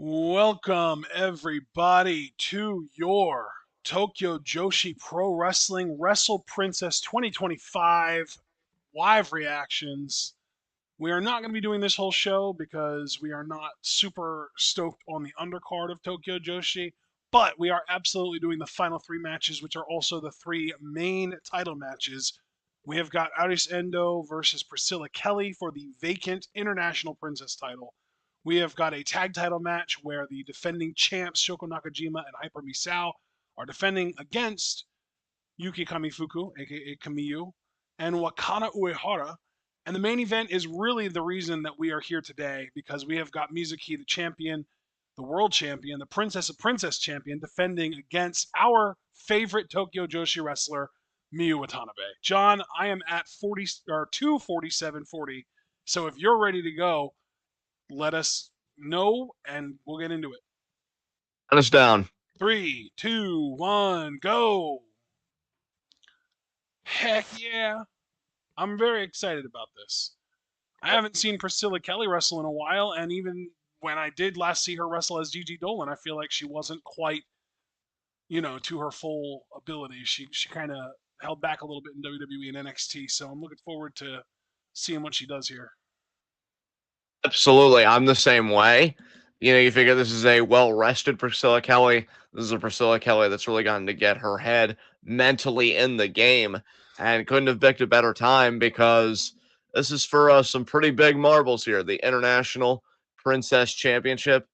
Welcome, everybody, to your Tokyo Joshi Pro Wrestling Wrestle Princess 2025 live reactions. We are not going to be doing this whole show because we are not super stoked on the undercard of Tokyo Joshi, but we are absolutely doing the final three matches, which are also the three main title matches. We have got Aris Endo versus Priscilla Kelly for the vacant International Princess title. We have got a tag title match where the defending champs Shoko Nakajima and Hyper Misao are defending against Yuki Kamifuku, aka Kamiyu, and Wakana Uehara. And the main event is really the reason that we are here today because we have got Mizuki, the champion, the world champion, the Princess of Princess champion, defending against our favorite Tokyo Joshi wrestler, Miyu Watanabe. John, I am at 40 or 247.40. So if you're ready to go, let us know and we'll get into it. Count us down. 3, 2, 1, go. Heck yeah. I'm very excited about this. I haven't seen Priscilla Kelly wrestle in a while, and even when I did last see her wrestle as Gigi Dolan, I feel like she wasn't quite, to her full ability. She kind of held back a little bit in WWE and NXT, so I'm looking forward to seeing what she does here. Absolutely. I'm the same way. You figure this is a well-rested Priscilla Kelly. This is a Priscilla Kelly that's really gotten to get her head mentally in the game and couldn't have picked a better time because this is for some pretty big marbles here. The International Princess Championship.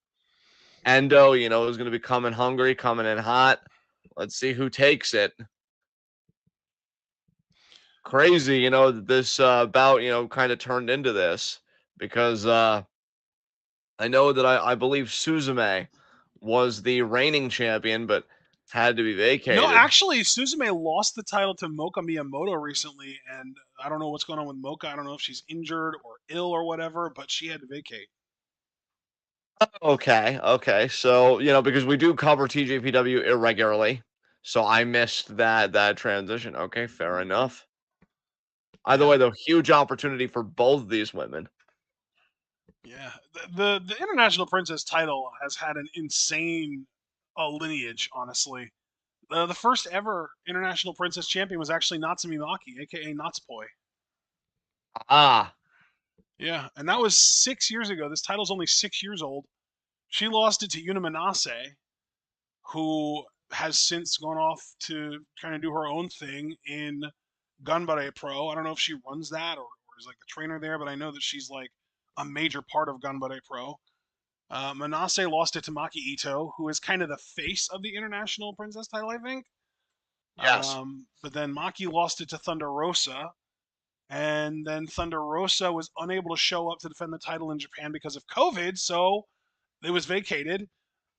Endo, is going to be coming hungry, coming in hot. Let's see who takes it. Crazy, this bout, kind of turned into this because I know that I believe Suzume was the reigning champion, but had to be No, vacated. actually, Suzume lost the title to Moka Miyamoto recently, and I don't know what's going on with Moka. I don't know if she's injured or ill or whatever, but she had to vacate. Okay. So, because we do cover TJPW irregularly, so I missed that transition. Okay, fair enough. Either Yeah, way, though, huge opportunity for both of these women. yeah. The International Princess title has had an insane lineage, honestly. The first ever International Princess champion was actually Natsumi Maki, aka Natsupoi. Ah, Yeah, and that was 6 years ago. This title's only 6 years old. She lost it to Yuna Manase, who has since gone off to kind of do her own thing in Ganbare Pro. I don't know if she runs that or is like the trainer there, but I know that she's like a major part of Ganbare Pro. Manase lost it to Maki Ito, who is kind of the face of the International Princess title, I think. yes. But then Maki lost it to Thunder Rosa, and then Thunder Rosa was unable to show up to defend the title in Japan because of COVID, so it was vacated.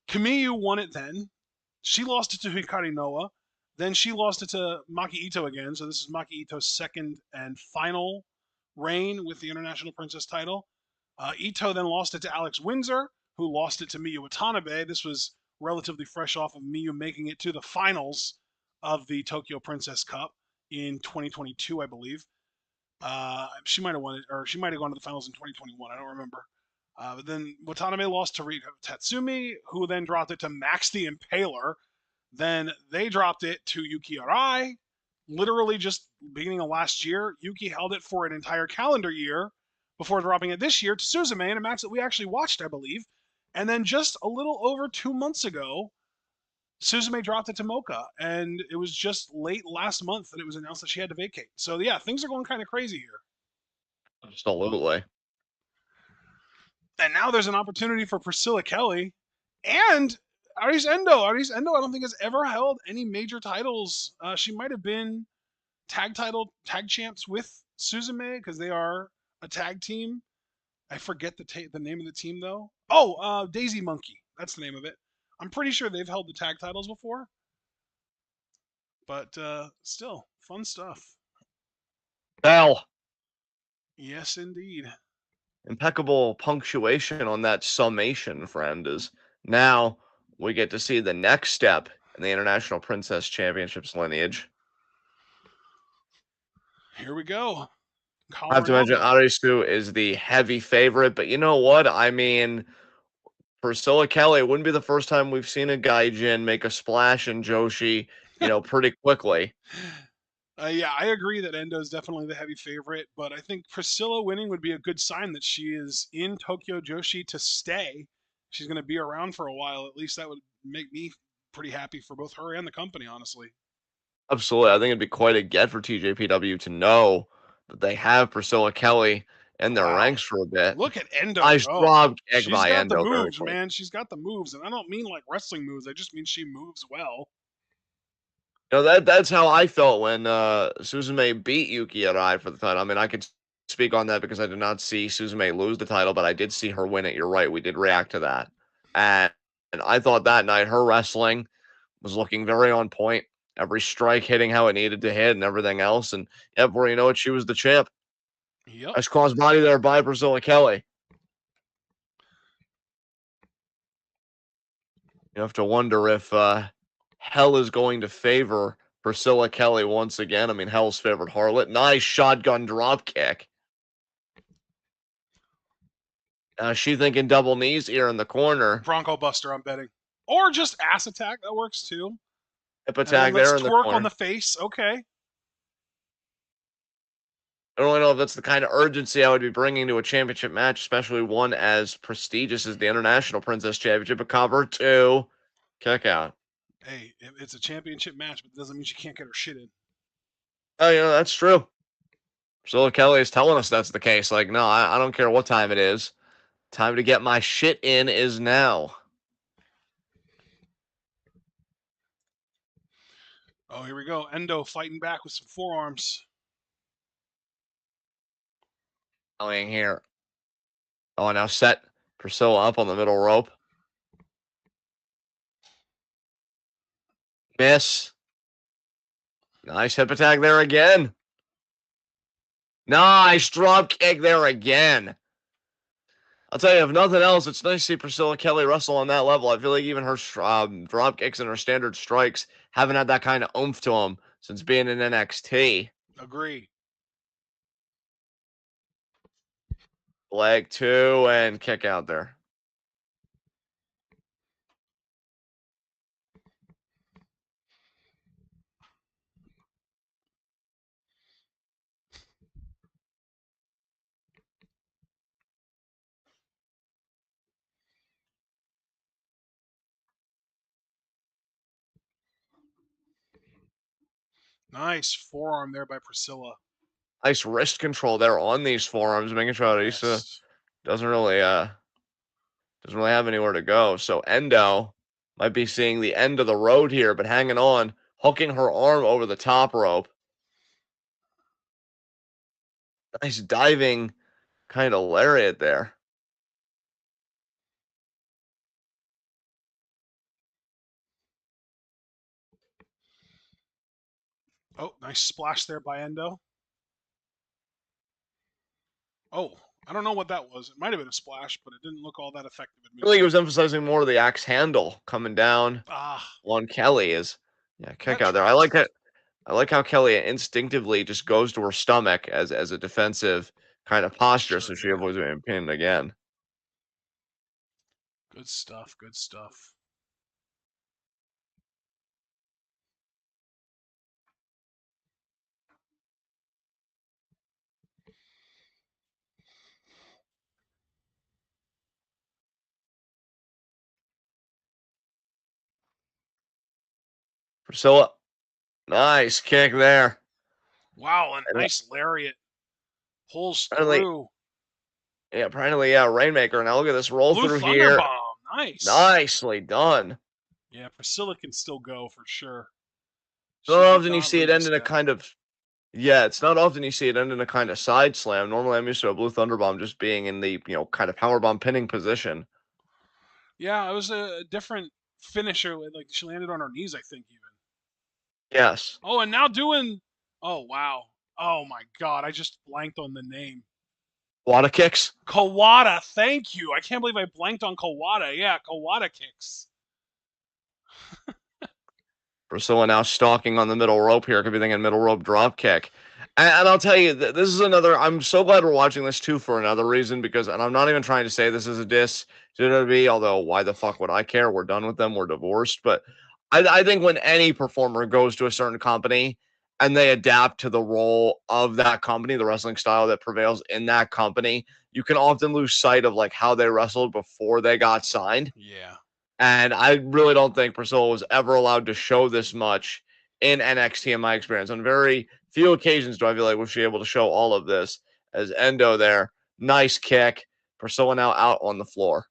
Kamiyu won it then. She lost it to Hikari Noa. Then she lost it to Maki Ito again. So this is Maki Ito's second and final reign with the International Princess title. Ito then lost it to Alex Windsor, who lost it to Miyu Watanabe. This was relatively fresh off of Miyu making it to the finals of the Tokyo Princess Cup in 2022, I believe. She might have won it, or she might have gone to the finals in 2021. I don't remember. But then Watanabe lost to Riko Tatsumi, who then dropped it to Max the Impaler. Then they dropped it to Yuki Arai. Literally just beginning of last year, Yuki held it for an entire calendar year before dropping it this year to Suzume in a match that we actually watched, I believe. And then just a little over 2 months ago, Suzume dropped it to Mocha, and it was just late last month that it was announced that she had to vacate. So yeah, things are going kind of crazy here. Absolutely. And now there's an opportunity for Priscilla Kelly and Aris Endo. Aris Endo, I don't think has ever held any major titles. She might have been tag champs with Suzume because they are a tag team. I forget the name of the team though. Oh, Daisy Monkey. That's the name of it. I'm pretty sure they've held the tag titles before, but still fun stuff. Bell. Yes, indeed. Impeccable punctuation on that summation, friend, is now we get to see the next step in the International Princess Championships lineage. Here we go. I have Collar to and mention elbow. Arisu is the heavy favorite, but you know what? I mean, Priscilla Kelly, it wouldn't be the first time we've seen a Gaijin make a splash in Joshi, pretty quickly. Yeah, I agree that Endo is definitely the heavy favorite, but I think Priscilla winning would be a good sign that she is in Tokyo Joshi to stay. She's going to be around for a while. At least that would make me pretty happy for both her and the company, honestly. Absolutely. I think it'd be quite a get for TJPW to know that they have Priscilla Kelly in their Wow. ranks for a bit. Look at Endo Nice go. drop kick She's by got the Endo, very moves, clean. man. She's got the moves. And I don't mean like wrestling moves, I just mean she moves well. That's how I felt when Suzume beat Yuki Arai for the title. I mean, I could speak on that because I did not see Suzume lose the title, but I did see her win it. You're right. We did react to that. And I thought that night her wrestling was looking very on point. Every strike hitting how it needed to hit and everything else. And yeah, before you know it, she was the champ. Yep. Nice crossbody there by Priscilla Kelly. You have to wonder if Hell is going to favor Priscilla Kelly once again. I mean, Hell's favorite Harlot. Nice shotgun drop kick. She thinking double knees here in the corner. Bronco Buster, I'm betting. Or just ass attack. That works too. Hip And then attack let's there in the twerk on corner. the face. Okay. I don't really know if that's the kind of urgency I would be bringing to a championship match, especially one as prestigious as the International Princess Championship. A cover two, kick out. Hey, it's a championship match, but it doesn't mean she can't get her shit in. Oh, that's true. Priscilla Kelly is telling us that's the case. Like, no, I don't care what time it is. Time to get my shit in is now. Oh, here we go. Endo fighting back with some forearms. Going here. Oh, now set Priscilla up on the middle rope. Miss. Nice hip attack there again. Nice drop kick there again. I'll tell you, if nothing else, it's nice to see Priscilla Kelly wrestle on that level. I feel like even her drop kicks and her standard strikes haven't had that kind of oomph to them since being in NXT. Agree. Leg two and kick out there. Nice forearm there by Priscilla. Nice wrist control there on these forearms, making sure that Issa Yes. doesn't really have anywhere to go. So Endo might be seeing the end of the road here, but hanging on, hooking her arm over the top rope. Nice diving kind of lariat there. Oh, nice splash there by Endo. Oh, I don't know what that was. It might have been a splash, but it didn't look all that effective. I feel like it was emphasizing more of the axe handle coming down Ah, on Kelly is kick that out there. tracks. I like how Kelly instinctively just goes to her stomach as a defensive kind of posture so Sure she did. avoids being pinned again. Good stuff. Good stuff. Priscilla, nice kick there. Wow, a And nice lariat. Pulls finally, through. Rainmaker. Now look at this roll Blue through Thunder here. Bomb. Nice. Nicely done. Yeah, Priscilla can still go for sure. Not She did often you not see it lose a end in a step. kind of it's not often you see it end in a kind of side slam. Normally I'm used to a blue thunder bomb just being in the, kind of power bomb pinning position. Yeah, it was a different finisher. Like she landed on her knees, I think, even. Yes. Oh, and now doing. Oh, wow. Oh, my God. I just blanked on the name. Wada kicks. Kawada. Thank you. I can't believe I blanked on Kawada. Yeah, Kawada kicks. Priscilla now stalking on the middle rope here. Could be thinking middle rope drop kick. And I'll tell you, this is another. I'm so glad we're watching this too for another reason because, and I'm not even trying to say this is a diss to WWE. Although, why the fuck would I care? We're done with them. We're divorced. But I think when any performer goes to a certain company and they adapt to the role of that company, the wrestling style that prevails in that company, you can often lose sight of like how they wrestled before they got signed. Yeah. And I really don't think Priscilla was ever allowed to show this much in NXT in my experience. On very few occasions do I feel like was she able to show all of this as Endo there. Nice kick. Priscilla now out on the floor.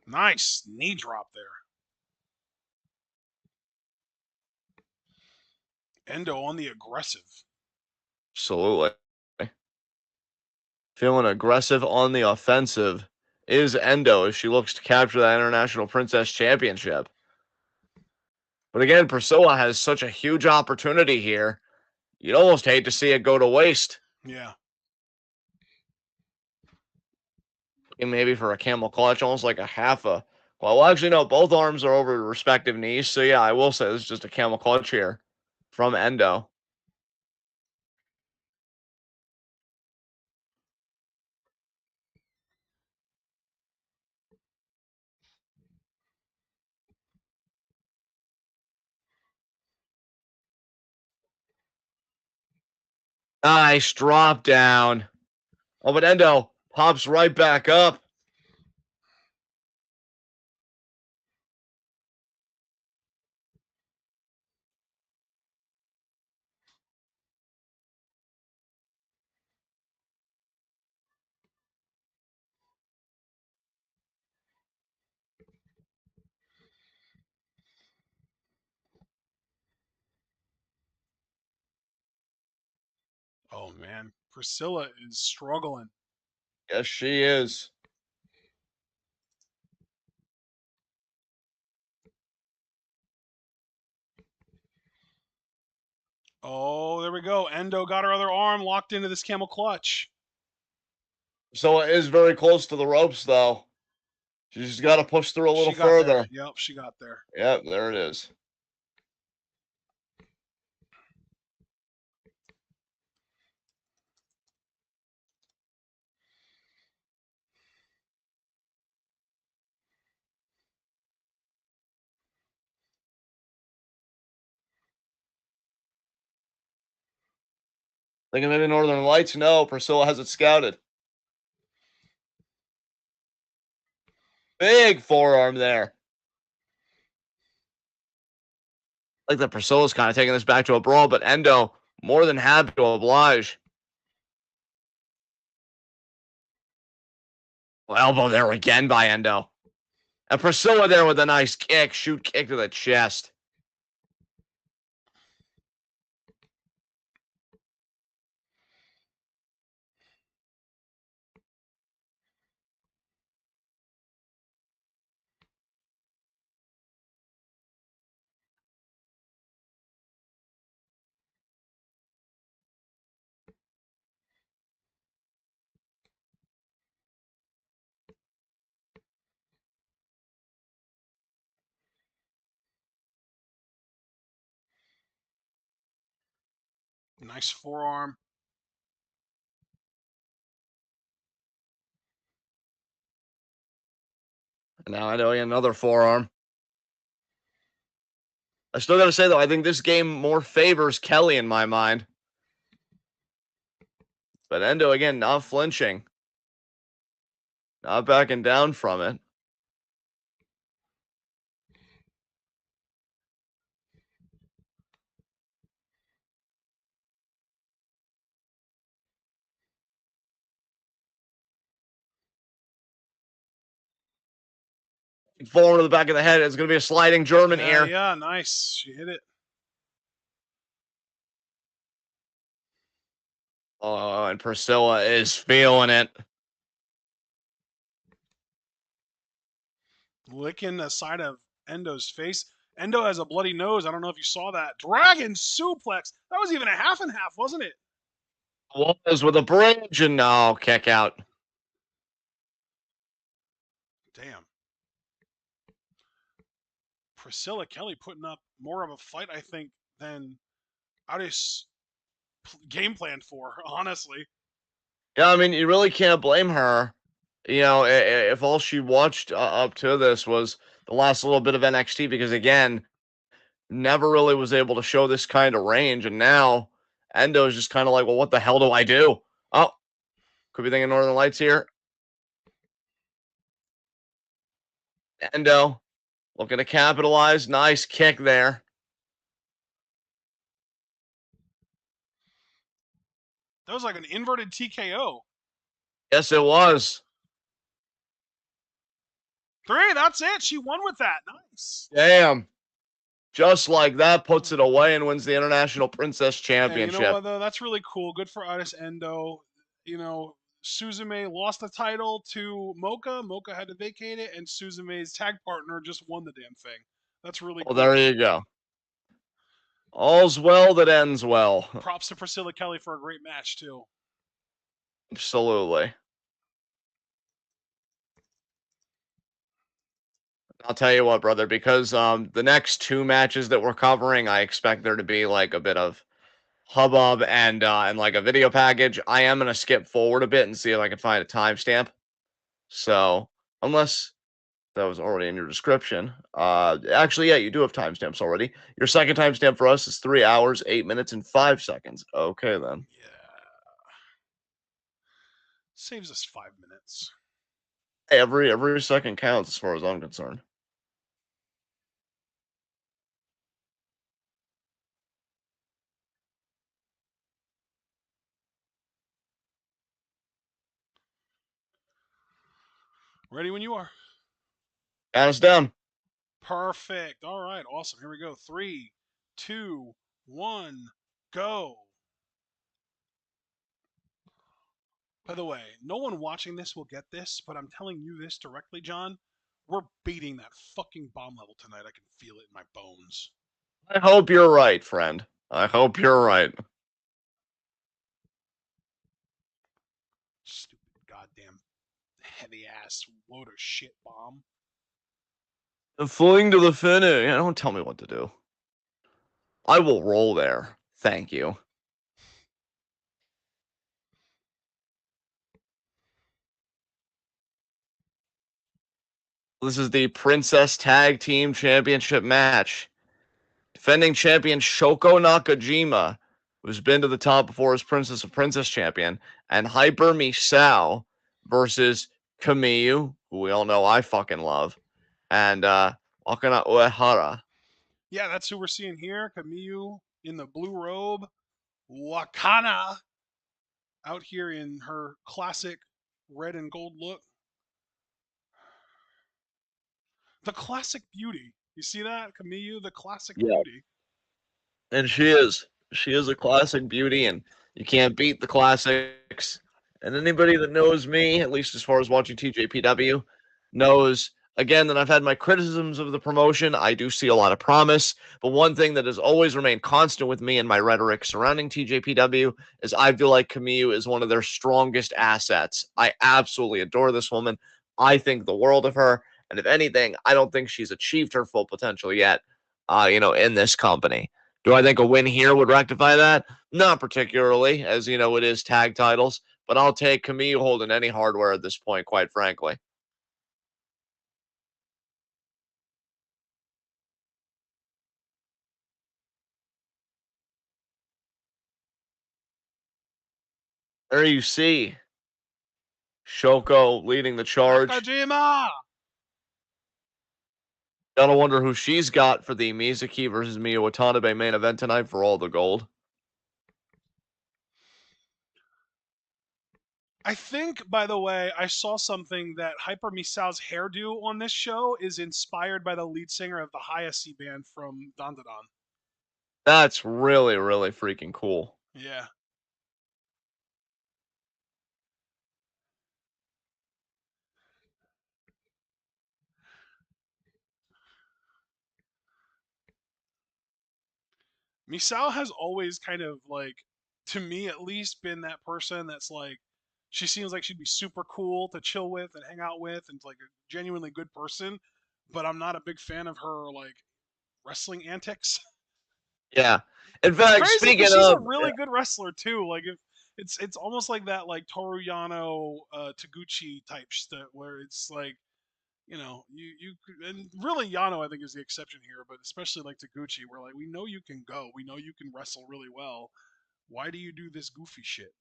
Nice knee drop there. Endo on the aggressive. Absolutely. Feeling aggressive on the offensive is Endo as she looks to capture that International Princess Championship. But again, Priscilla has such a huge opportunity here. You'd almost hate to see it go to waste. Yeah. Maybe for a camel clutch, almost like a half a. Well, actually, no, both arms are over respective knees. So, yeah, I will say this is just a camel clutch here from Endo. Nice drop down. Oh, but Endo pops right back up. Oh man, Priscilla is struggling. Yes, she is. Oh, there we go. Endo got her other arm locked into this camel clutch. So it is very close to the ropes, though. She's just got to push through a little She got there. further. Yep, she got there. Yep, there it is. Thinking maybe Northern Lights? No, Priscilla has it scouted. Big forearm there. Like that Priscilla's kind of taking this back to a brawl, but Endo more than happy to oblige. Well, elbow there again by Endo. And Priscilla there with a nice kick, shoot kick to the chest. Nice forearm. And now Endo another forearm. I still got to say, though, I think this game more favors Kelly in my mind. But Endo, again, not flinching. Not backing down from it. Forward to the back of the head. It's going to be a sliding German Yeah, here. yeah, nice. She hit it. Oh, and Priscilla is feeling it. Licking the side of Endo's face. Endo has a bloody nose. I don't know if you saw that. Dragon suplex. That was even a half and half, wasn't it? Was with a bridge and no kick out. Damn. Priscilla Kelly putting up more of a fight, I think, than Aris game planned for, honestly. Yeah, I mean, you really can't blame her. You know, if all she watched up to this was the last little bit of NXT, because again, never really was able to show this kind of range, and now Endo is just kind of like, well, what the hell do I do? Oh, could be thinking Northern Lights here. Endo looking to capitalize. Nice kick there. That was like an inverted TKO. Yes, it was. 3, that's it. She won with that. Nice. Damn. Just like that, puts it away and wins the International Princess Hey, you know Championship. what though? That's really cool. Good for Iris Endo. You know, Suzume lost the title to Mocha. Mocha had to vacate it, and Suzume's tag partner just won the damn thing. That's really Well, there cool. you go. All's well that ends well. Props to Priscilla Kelly for a great match too. Absolutely. I'll tell you what, brother, because the next two matches that we're covering, I expect there to be like a bit of hubbub and like a video package. I am gonna skip forward a bit and see if I can find a timestamp. So unless that was already in your description, actually, yeah, you do have timestamps already. Your second timestamp for us is 3 hours, 8 minutes, and 5 seconds. Okay, then. Yeah. Saves us 5 minutes. Every second counts as far as I'm concerned. Ready when you are. Count us down. Perfect. All right. Awesome. Here we go. 3, 2, 1, go. By the way, no one watching this will get this, but I'm telling you this directly, John. We're beating that fucking bomb level tonight. I can feel it in my bones. I hope you're right, friend. I hope you're right. Stupid goddamn heavy ass load of shit bomb. The fling to the finish. Don't tell me what to do. I will roll there. Thank you. This is the Princess Tag Team Championship match. Defending champion Shoko Nakajima, who's been to the top before as Princess of Princess champion, and Hyper Misao versus Kamiyu, who we all know I fucking love, and Akana Uehara. Yeah, that's who we're seeing here. Kamiyu in the blue robe. Wakana out here in her classic red and gold look. The classic beauty. You see that? Kamiyu, the classic Yeah. beauty. And she is. She is a classic beauty, and you can't beat the classics. And anybody that knows me, at least as far as watching TJPW, knows again that I've had my criticisms of the promotion. I do see a lot of promise, but one thing that has always remained constant with me and my rhetoric surrounding TJPW is I feel like Camille is one of their strongest assets. I absolutely adore this woman. I think the world of her, and if anything, I don't think she's achieved her full potential yet. In this company. Do I think a win here would rectify that? Not particularly, as it is tag titles, but I'll take Camille holding any hardware at this point, quite frankly. There you see Shoko leading the charge. Nakajima! Gotta wonder who she's got for the Mizuki versus Miyu Watanabe main event tonight for all the gold. I think, by the way, I saw something that Hyper Misao's hairdo on this show is inspired by the lead singer of the Hayase band from Dandadan. That's really, really freaking cool. Yeah. Misao has always kind of like, to me at least, been that person that's like, she seems like she'd be super cool to chill with and hang out with and like a genuinely good person, but I'm not a big fan of her like wrestling antics. Yeah. In It's fact, crazy because speaking she's a of, really good wrestler too. Like if it's almost like that like Toru Yano Taguchi type stuff where it's like and really Yano I think is the exception here, but especially like Taguchi, where like we know you can go, we know you can wrestle really well. Why do you do this goofy shit?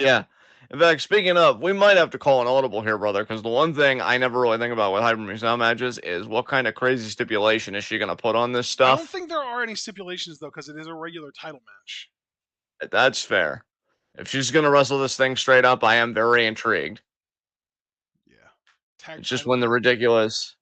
yeah. In fact, speaking of, we might have to call an audible here, brother, because the one thing I never really think about with Hyper Misao matches is what kind of crazy stipulation is she going to put on this I don't stuff? think there are any stipulations though, because it is a regular title match. That's fair. If she's going to wrestle this thing straight up, I am very intrigued. Yeah, tag It's just title when the defense. ridiculous,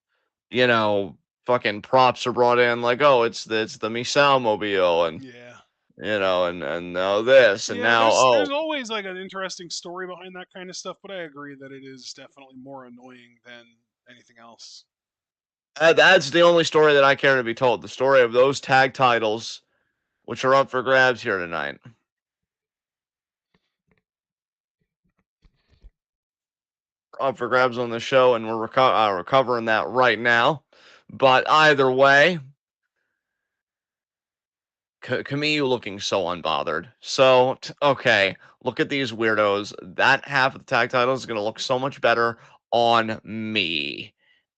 you know, fucking props are brought in, like, oh, it's the Misao mobile, and Yeah, and now this, and yeah. now There's oh, always like an interesting story behind that kind of stuff, but I agree that it is definitely more annoying than anything else. that's the only story that I care to be told. The story of those tag titles, which are up for grabs here tonight. Up for grabs on the show, and we're recovering that right now. But either way, Kamiyu looking so unbothered. So, okay, look at these weirdos. That half of the tag title is going to look so much better on me.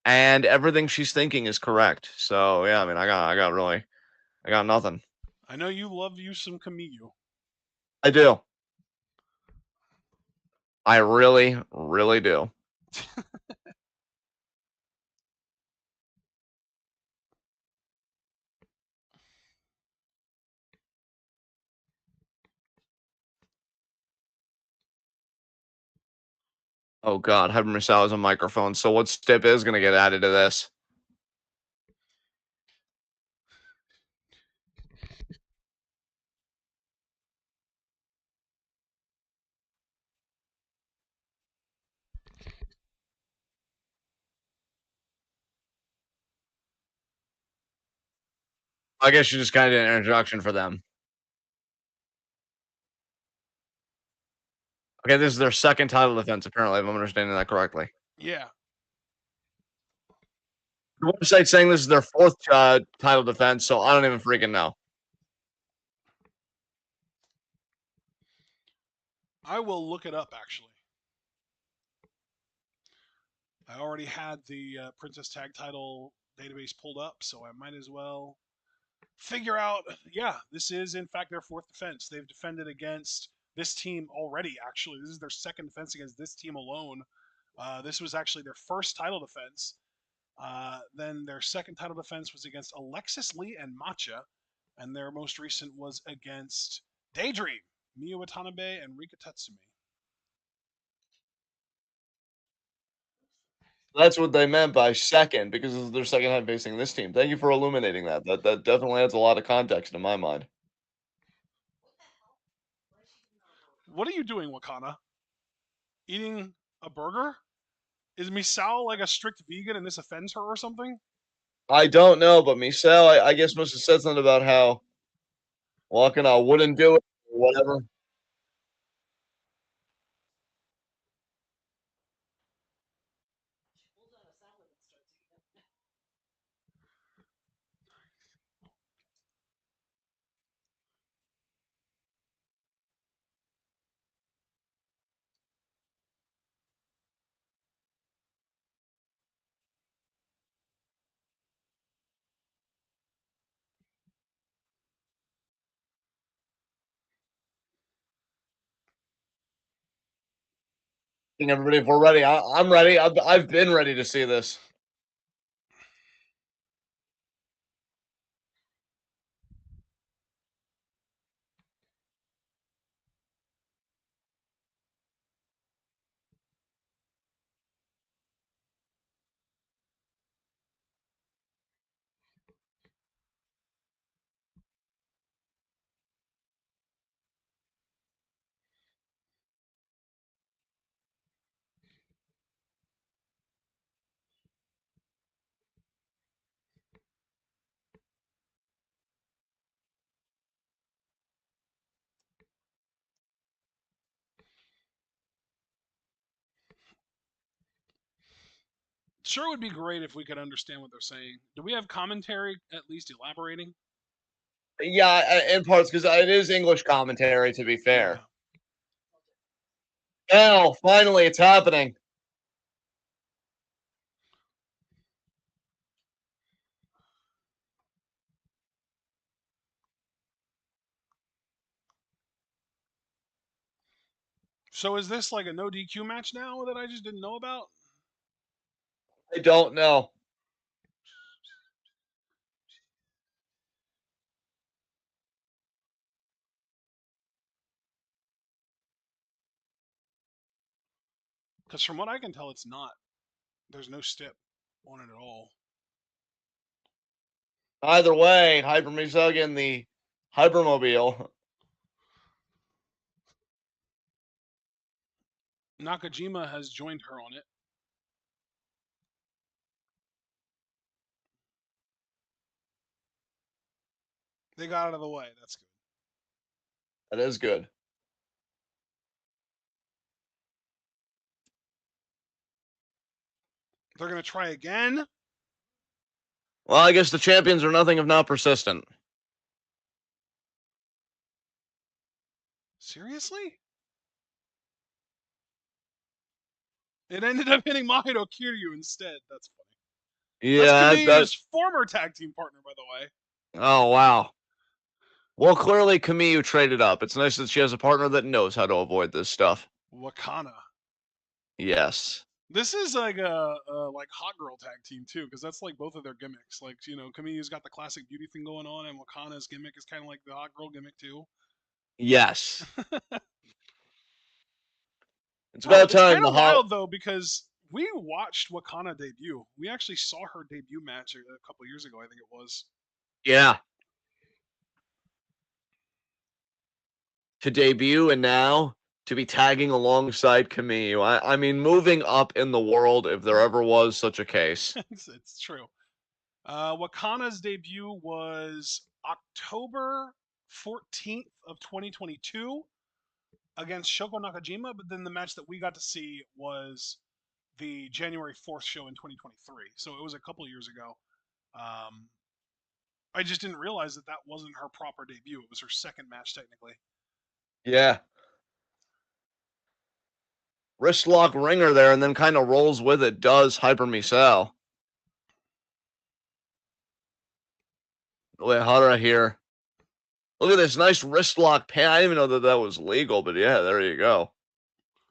And everything she's thinking is correct. So, yeah, I mean, I got nothing. I know you love you some Kamiyu. I do. I really, really do. Oh, God, Hyper Misao is a microphone. So, what stip is going to get added to this? I guess you just kind of did an introduction for them. Okay, this is their second title defense, apparently, if I'm understanding that correctly. Yeah, The website's saying this is their fourth title defense, so I don't even freaking know. I will look it up actually. I already had the Princess Tag Title database pulled up, so I might as well figure out. Yeah, this is in fact their fourth defense. They've defended against this team already. Actually, this is their second defense against this team alone. This was actually their first title defense. Then their second title defense was against Alexis Lee and Matcha, and their most recent was against Daydream, Miyu Watanabe, and Rika Tatsumi. That's what they meant by second, because this is their second time facing this team. Thank you for illuminating that. That definitely adds a lot of context in my mind. What are you doing, Wakana? Eating a burger? Is Misao like a strict vegan and this offends her or something? I don't know, but Misao, I guess, must have said something about how walking I wouldn't do it or whatever. Everybody, if we're ready, I'm ready. I've been ready to see this. Sure would be great if we could understand what they're saying. Do we have commentary at least elaborating? Yeah, in parts because it is English commentary. To be Yeah. fair, now finally it's happening. So is this like a no DQ match now that I just didn't know about? I don't know. Because from what I can tell, it's not. There's no stip on it at all. Either way, Hyper Misug in the Hypermobile. Nakajima has joined her on it. They got out of the way. That's good. That is good. They're going to try again. Well, I guess the champions are nothing if not persistent. Seriously? It ended up hitting Mahito Kiryu instead. That's funny. That's Yeah, that. Kamiyu's former tag team partner, by the way. Oh wow. Well, clearly Kamiyu traded up. It's nice that she has a partner that knows how to avoid this stuff. Wakana. Yes. This is like a like hot girl tag team too, because that's like both of their gimmicks. Like Kamiyu's got the classic beauty thing going on, and Wakana's gimmick is kind of like the hot girl gimmick too. Yes. It's Oh, about it's time kind the of hot. wild though because we watched Wakana debut. We actually saw her debut match a couple years ago, I think it was. Yeah. To debut and now to be tagging alongside Kamiyu. I mean, moving up in the world if there ever was such a case. It's true. Wakana's debut was October 14th of 2022 against Shoko Nakajima, but then the match that we got to see was the January 4th show in 2023. So it was a couple years ago. Um, I just didn't realize that that wasn't her proper debut. It was her second match technically. Yeah. Wrist lock ringer there and then kind of rolls with it. Does Hyper Misao. Uehara here. Look at this nice wrist lock pan. I didn't even know that that was legal, but yeah, there you go.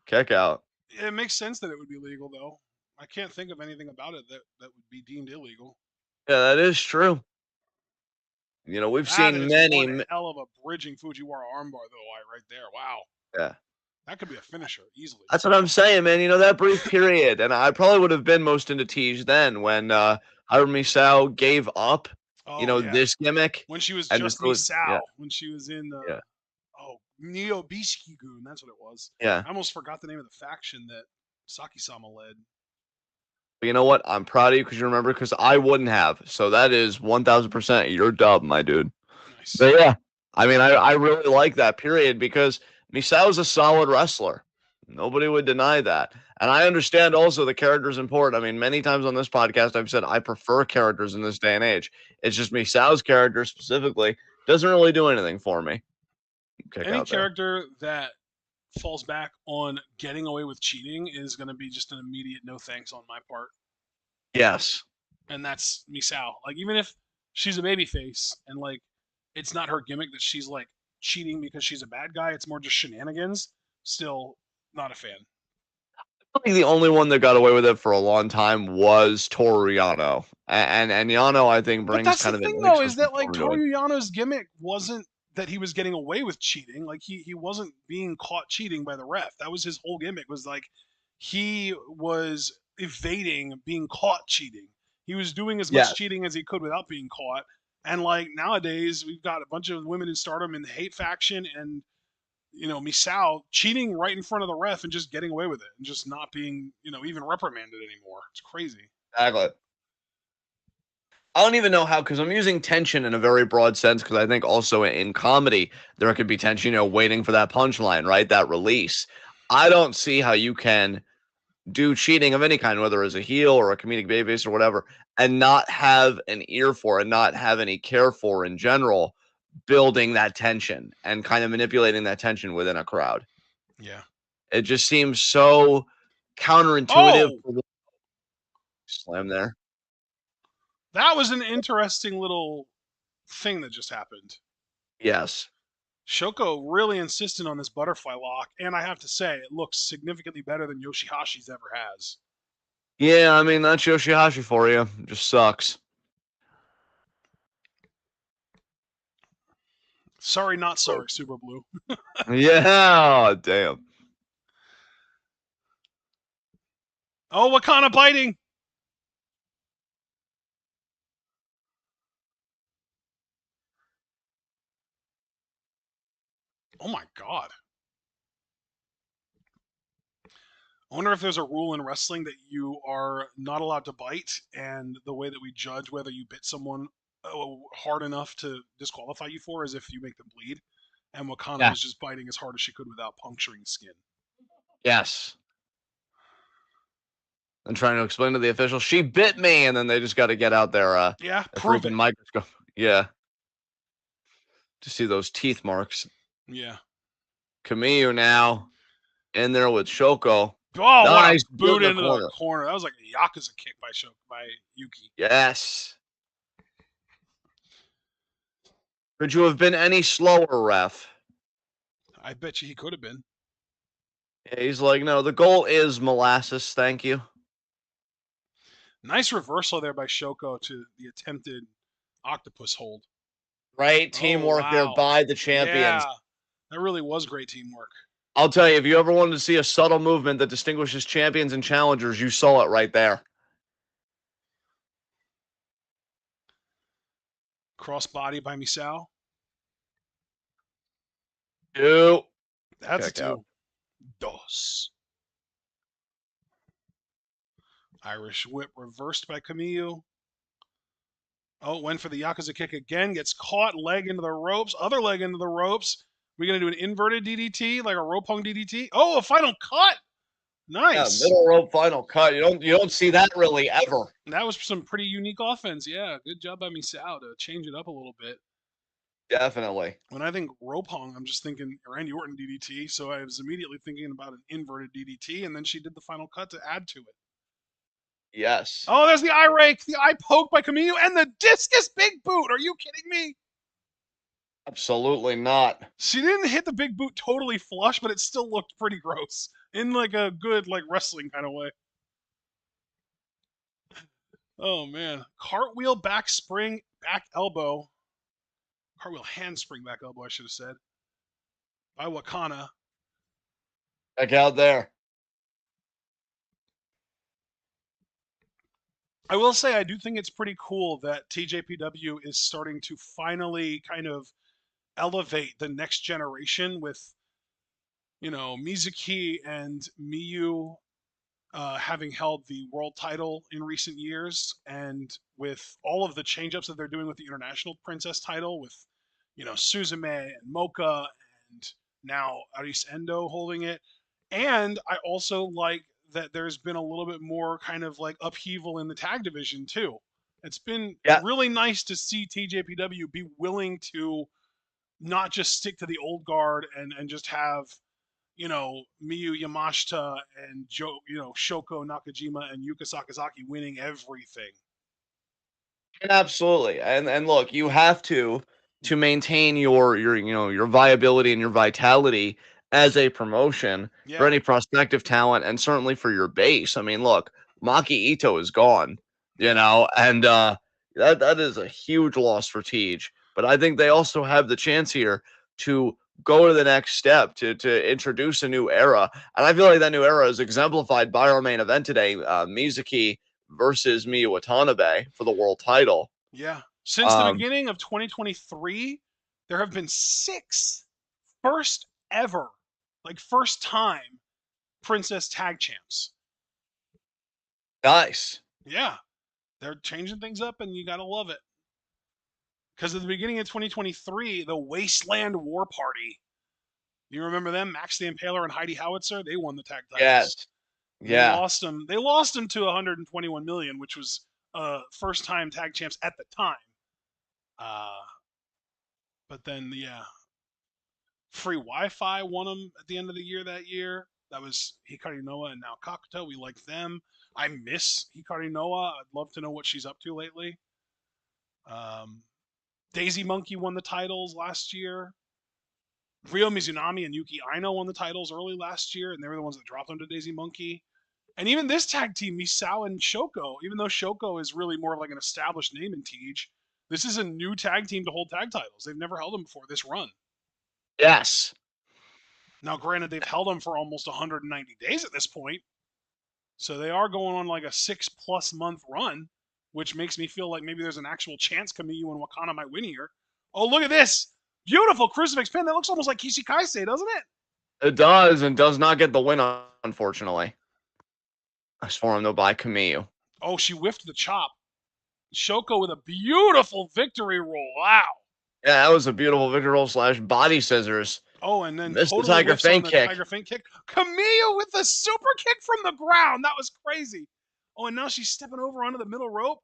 Kick out. It makes sense that it would be legal though. I can't think of anything about it that would be deemed illegal. Yeah, that is true. You know, we've That seen is one many. hell of a bridging Fujiwara armbar though, right there. Wow. Yeah. That could be a finisher easily. That's what I'm saying, man. You know, that brief period, and I probably would have been most into Tej then when Hyper Misao gave up, Oh yeah. this gimmick When she was and just just was, yeah, Misao, when she was in yeah, Neo Bishikigun, that's what it was. yeah. I almost forgot the name of the faction that Saki-sama led. But you know what? I'm proud of you because you remember, because I wouldn't have. So that is 1,000% your dub, my dude. Nice. But yeah, I mean, I really like that period because Misao's a solid wrestler. Nobody would deny that. And I understand also the character is important. I mean, many times on this podcast, I've said I prefer characters in this day and age. It's just Misao's character specifically doesn't really do anything for me. Kick Any out there. character that falls back on getting away with cheating is going to be just an immediate no thanks on my part. Yes. And that's Misao. Like, even if she's a babyface and, like, it's not her gimmick that she's, like, cheating because she's a bad guy, it's more just shenanigans, still not a fan. I think the only one that got away with it for a long time was Toru Yano. And Yano, I think, But brings that's the kind of an thing, though, is inexcusable that, like, form to it. Toru Yano's gimmick wasn't that he was getting away with cheating. Like, he wasn't being caught cheating by the ref. That was his whole gimmick, was, like, he was evading being caught cheating. He was doing as much Yes. cheating as he could without being caught. And, like, nowadays, we've got a bunch of women in stardom in the hate faction and, Misao cheating right in front of the ref and just getting away with it and just not being, even reprimanded anymore. It's crazy. Exactly. I don't even know how, because I'm using tension in a very broad sense, because I think also in comedy, there could be tension, waiting for that punchline, right? That release. I don't see how you can do cheating of any kind, whether as a heel or a comedic babyface or whatever, and not have an ear for and not have any care for in general, building that tension and kind of manipulating that tension within a crowd. Yeah. It just seems so counterintuitive Oh, for the slam there. that was an interesting little thing that just happened. Yes. Shoko really insisted on this butterfly lock, and I have to say, it looks significantly better than Yoshihashi's ever has. Yeah, I mean, that's Yoshihashi for you. It just sucks. Sorry, not sorry, Super Blue. Yeah, damn. Oh, Wakana biting! Oh my god. I wonder if there's a rule in wrestling that you are not allowed to bite, and the way that we judge whether you bit someone hard enough to disqualify you for is if you make them bleed. And Wakana Yeah. was just biting as hard as she could without puncturing skin. Yes. And trying to explain to the official, she bit me, and then they just got to get out their Yeah, prove freaking it. microscope. Yeah. To see those teeth marks. Yeah. Kamiyu now in there with Shoko. Oh, what a Nice boot boot in the into the corner. corner. That was like a Yakuza kick by Yuki. Yes. Could you have been any slower, ref? I bet you he could have been. Yeah, he's like, no, the goal is molasses, thank you. Nice reversal there by Shoko to the attempted octopus hold. Right? Oh, Teamwork there wow. by the champions. Yeah. That really was great teamwork. I'll tell you, if you ever wanted to see a subtle movement that distinguishes champions and challengers, you saw it right there. Crossbody by Misao. Two. That's Check a out. two. Dos. Irish whip reversed by Kamiyu. Oh, went for the Yakuza kick again. Gets caught. Leg into the ropes. Other leg into the ropes. We're going to do an inverted DDT, like a rope hung DDT. Oh, a final cut. Yeah, Nice. middle rope final cut. You don't see that really ever. That was some pretty unique offense. Yeah, good job by Misao to change it up a little bit. Definitely. When I think rope hung, I'm just thinking Randy Orton DDT. So I was immediately thinking about an inverted DDT, and then she did the final cut to add to it. Yes. Oh, there's the eye rake, the eye poke by Kamiyu, and the discus big boot. Are you kidding me? Absolutely not. She didn't hit the big boot totally flush, but it still looked pretty gross in like a good like wrestling kind of way. Oh man, cartwheel back spring back elbow, cartwheel handspring back elbow, I should have said, by Wakana. Check out there. I will say I do think it's pretty cool that TJPW is starting to finally kind of elevate the next generation with, Mizuki and Miyu having held the world title in recent years, and with all of the change-ups that they're doing with the international princess title, with Suzume and Mocha, and now Aris Endo holding it. And I also like that there's been a little bit more kind of like upheaval in the tag division too. It's been Yeah, really nice to see TJPW be willing to not just stick to the old guard and just have Miyu Yamashita and Shoko Nakajima and Yuka Sakazaki winning everything. absolutely. And look, you have to maintain your viability and your vitality as a promotion for Yeah, any prospective talent and certainly for your base. I mean, look, Maki Ito is gone, yeah, and that is a huge loss for Tej. But I think they also have the chance here to go to the next step to introduce a new era. And I feel like that new era is exemplified by our main event today, Mizuki versus Miyu Watanabe for the world title. yeah. Since the Um, beginning of 2023, there have been six first ever, like first time Princess Tag Champs. nice. Yeah, they're changing things up, and you gotta love it. Because at the beginning of 2023, the Wasteland War Party. You remember them? Max the Impaler and Heidi Howitzer. They won the tag titles. Yes. And they Yeah. lost them. They lost them to 121 million, which was first time tag champs at the time. Uh, But then, yeah, free Wi-Fi won him at the end of the year that year. That was Hikari Noa and now Kakuta. We like them. I miss Hikari Noa. I'd love to know what she's up to lately. Um, Daisy Monkey won the titles last year. Ryo Mizunami and Yuki Aino won the titles early last year, and they were the ones that dropped them to Daisy Monkey. And even this tag team, Misao and Shoko, even though Shoko is really more of like an established name in TJ, this is a new tag team to hold tag titles. They've never held them before this run. Yes. Now, granted, they've held them for almost 190 days at this point, so they are going on like a 6+ month run, which makes me feel like maybe there's an actual chance Kamiyu and Wakana might win here. Oh, look at this! Beautiful crucifix pin. That looks almost like Kishi Kaisei, doesn't it? It does, and does not get the win, unfortunately. As for him, though, by Kamiyu. Oh, she whiffed the chop. Shoko with a beautiful victory roll. Wow. Yeah, that was a beautiful victory roll / body scissors. Oh, and then Missed totally the Tiger whiffs on Feint the kick. Tiger Feint kick. Kamiyu with the super kick from the ground. That was crazy. Oh, and now she's stepping over onto the middle rope.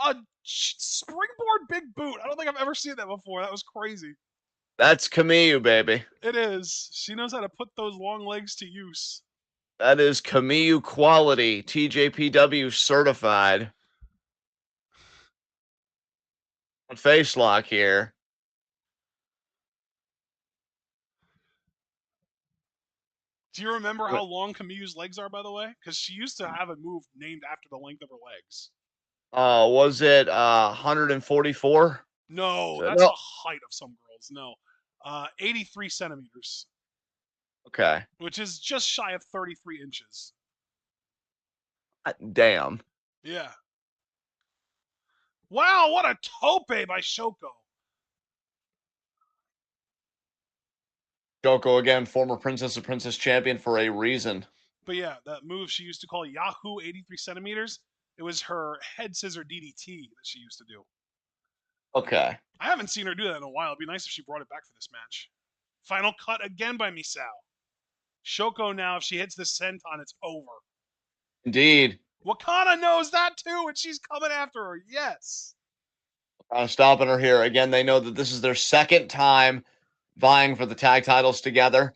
A springboard big boot. I don't think I've ever seen that before. That was crazy. That's Kamiyu, baby. It is. She knows how to put those long legs to use. That is Kamiyu quality. TJPW certified. Face lock here. Do you remember how long Kamiyu's legs are, by the way? Because she used to have a move named after the length of her legs. Was it 144? No, that's No. the height of some girls. No. 83 centimeters. Okay. Which is just shy of 33 inches. Damn. Yeah. Wow, what a tope by Shoko. Shoko again, former Princess of Princess champion for a reason. But yeah, that move she used to call Yahoo 83 centimeters, it was her head scissor DDT that she used to do. Okay. I haven't seen her do that in a while. It'd be nice if she brought it back for this match. Final cut again by Misao. Shoko now, if she hits this senton, it's over. Indeed. Wakana knows that too, and she's coming after her. Yes. Stopping her here. Again, they know that this is their second time vying for the tag titles together.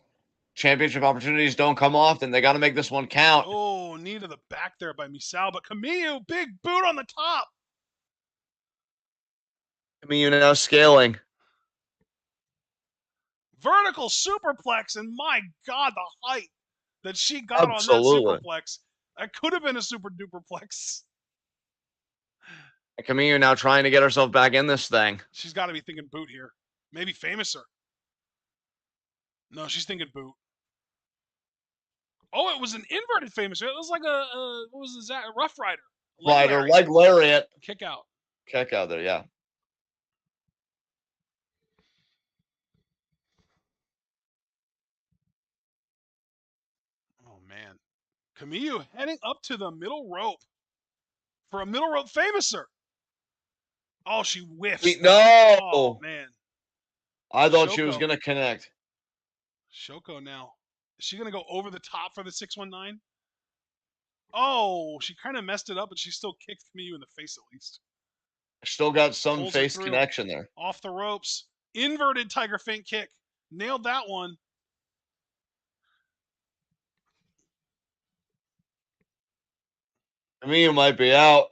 Championship opportunities don't come often. They got to make this one count. Oh, knee to the back there by Misao, but Kamiyu, big boot on the top. Kamiyu now scaling. Vertical superplex, and my God, the height that she got Absolutely. on that superplex. That could have been a super duperplex. Kamiyu now trying to get herself back in this thing. She's got to be thinking boot here. Maybe Famouser. No, she's thinking boot. Oh, it was an inverted Famouser. It was like what was that? A Rough Rider. Leg lariat. Kick out. Kick out there, yeah. Oh, man. Kamiyu heading up to the middle rope for a middle rope Famouser. Oh, she whiffs. No! Oh, man. I thought she was going to connect. Shoko now. Is she going to go over the top for the 619? Oh, she kind of messed it up, but she still kicked Kamiyu in the face at least. Still got some Pulls face connection there. Off the ropes. Inverted Tiger Feint kick. Nailed that one. Kamiyu might be out.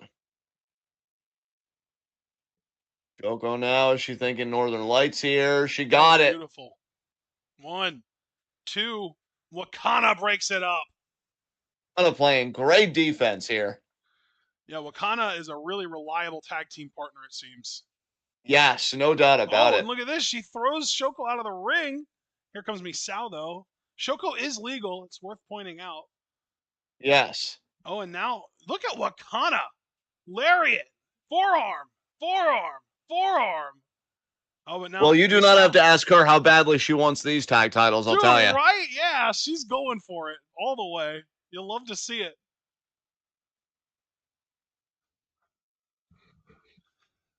Shoko now, is she thinking Northern Lights here? She got it. Beautiful. 1, 2. Wakana breaks it up. Wakana playing great defense here. Yeah, Wakana is a really reliable tag team partner, it seems. Yes, no doubt about it. And look at this. She throws Shoko out of the ring. Here comes Misao, though. Shoko is legal. It's worth pointing out. Yes. Oh, and now look at Wakana. Lariat. Forearm. Forearm. Forearm. Oh, but now. Well, you do not have to ask her how badly she wants these tag titles, I'll tell you. Right? Yeah, she's going for it all the way. You'll love to see it.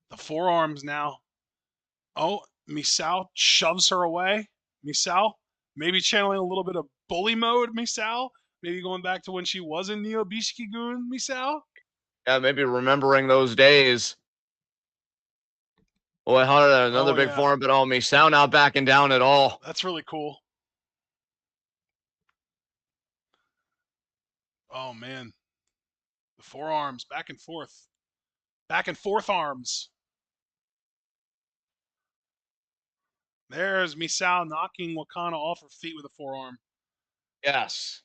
The forearms now. Oh, Misao shoves her away. Misao, maybe channeling a little bit of bully mode, Misao. Maybe going back to when she was in Neo Bishiki-gun, Misao. Yeah, maybe remembering those days. Boy, Hunter, another Oh big yeah, forearm, but oh, Misao not backing down at all. that's really cool. Oh man, the forearms back and forth arms. There's Misao knocking Wakana off her feet with a forearm. Yes.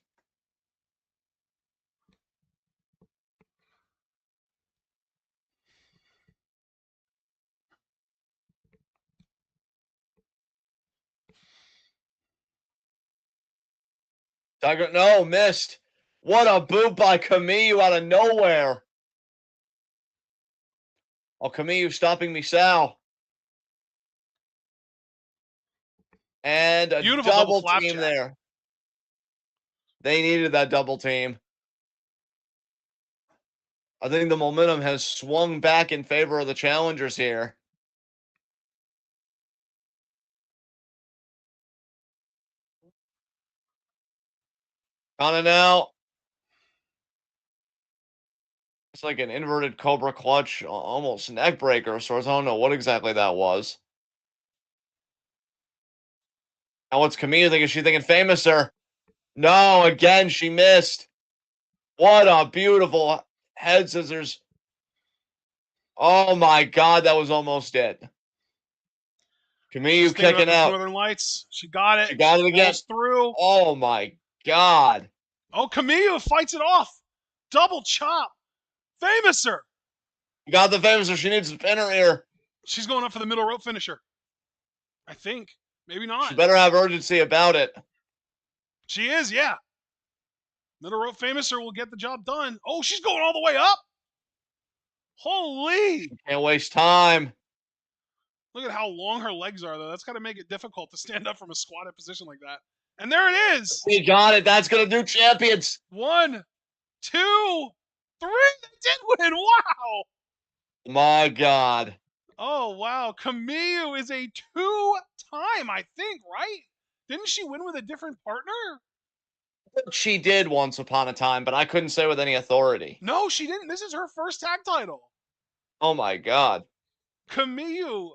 Tiger, no, missed. What a boot by Kamiyu out of nowhere. Oh, Kamiyu stopping Misao. And a Beautiful double double team flapjack. there. They needed that double team. I think the momentum has swung back in favor of the challengers here. Kind of now. It's like an inverted Cobra clutch, almost neck breaker of sorts. I don't know what exactly that was. Now what's Kamiyu thinking? She thinking Famouser. No, again, she missed. What a beautiful head scissors. Oh my God, that was almost it. She's Kamiyu thinking about kicking those out. Northern Lights. She got it. She She got it again. pulls through. Oh my God. Oh, Kamiyu fights it off. Double chop. Famouser. Got the famous, so she needs to pin her ear. She's going up for the middle rope finisher. I think. Maybe She not. better have urgency about it. She is, yeah. Middle rope Famouser will get the job done. Oh, she's going all the way up. Holy. Can't waste time. Look at how long her legs are, though. That's got to make it difficult to stand up from a squatted position like that. And there it is. We got it. That's going to do champions. 1, 2, 3. They did win. Wow. My God. Oh, wow. Kamiyu is a 2-time, I think, right? Didn't she win with a different partner? She did once upon a time, but I couldn't say with any authority. No, she didn't. This is her first tag title. Oh my God. Kamiyu,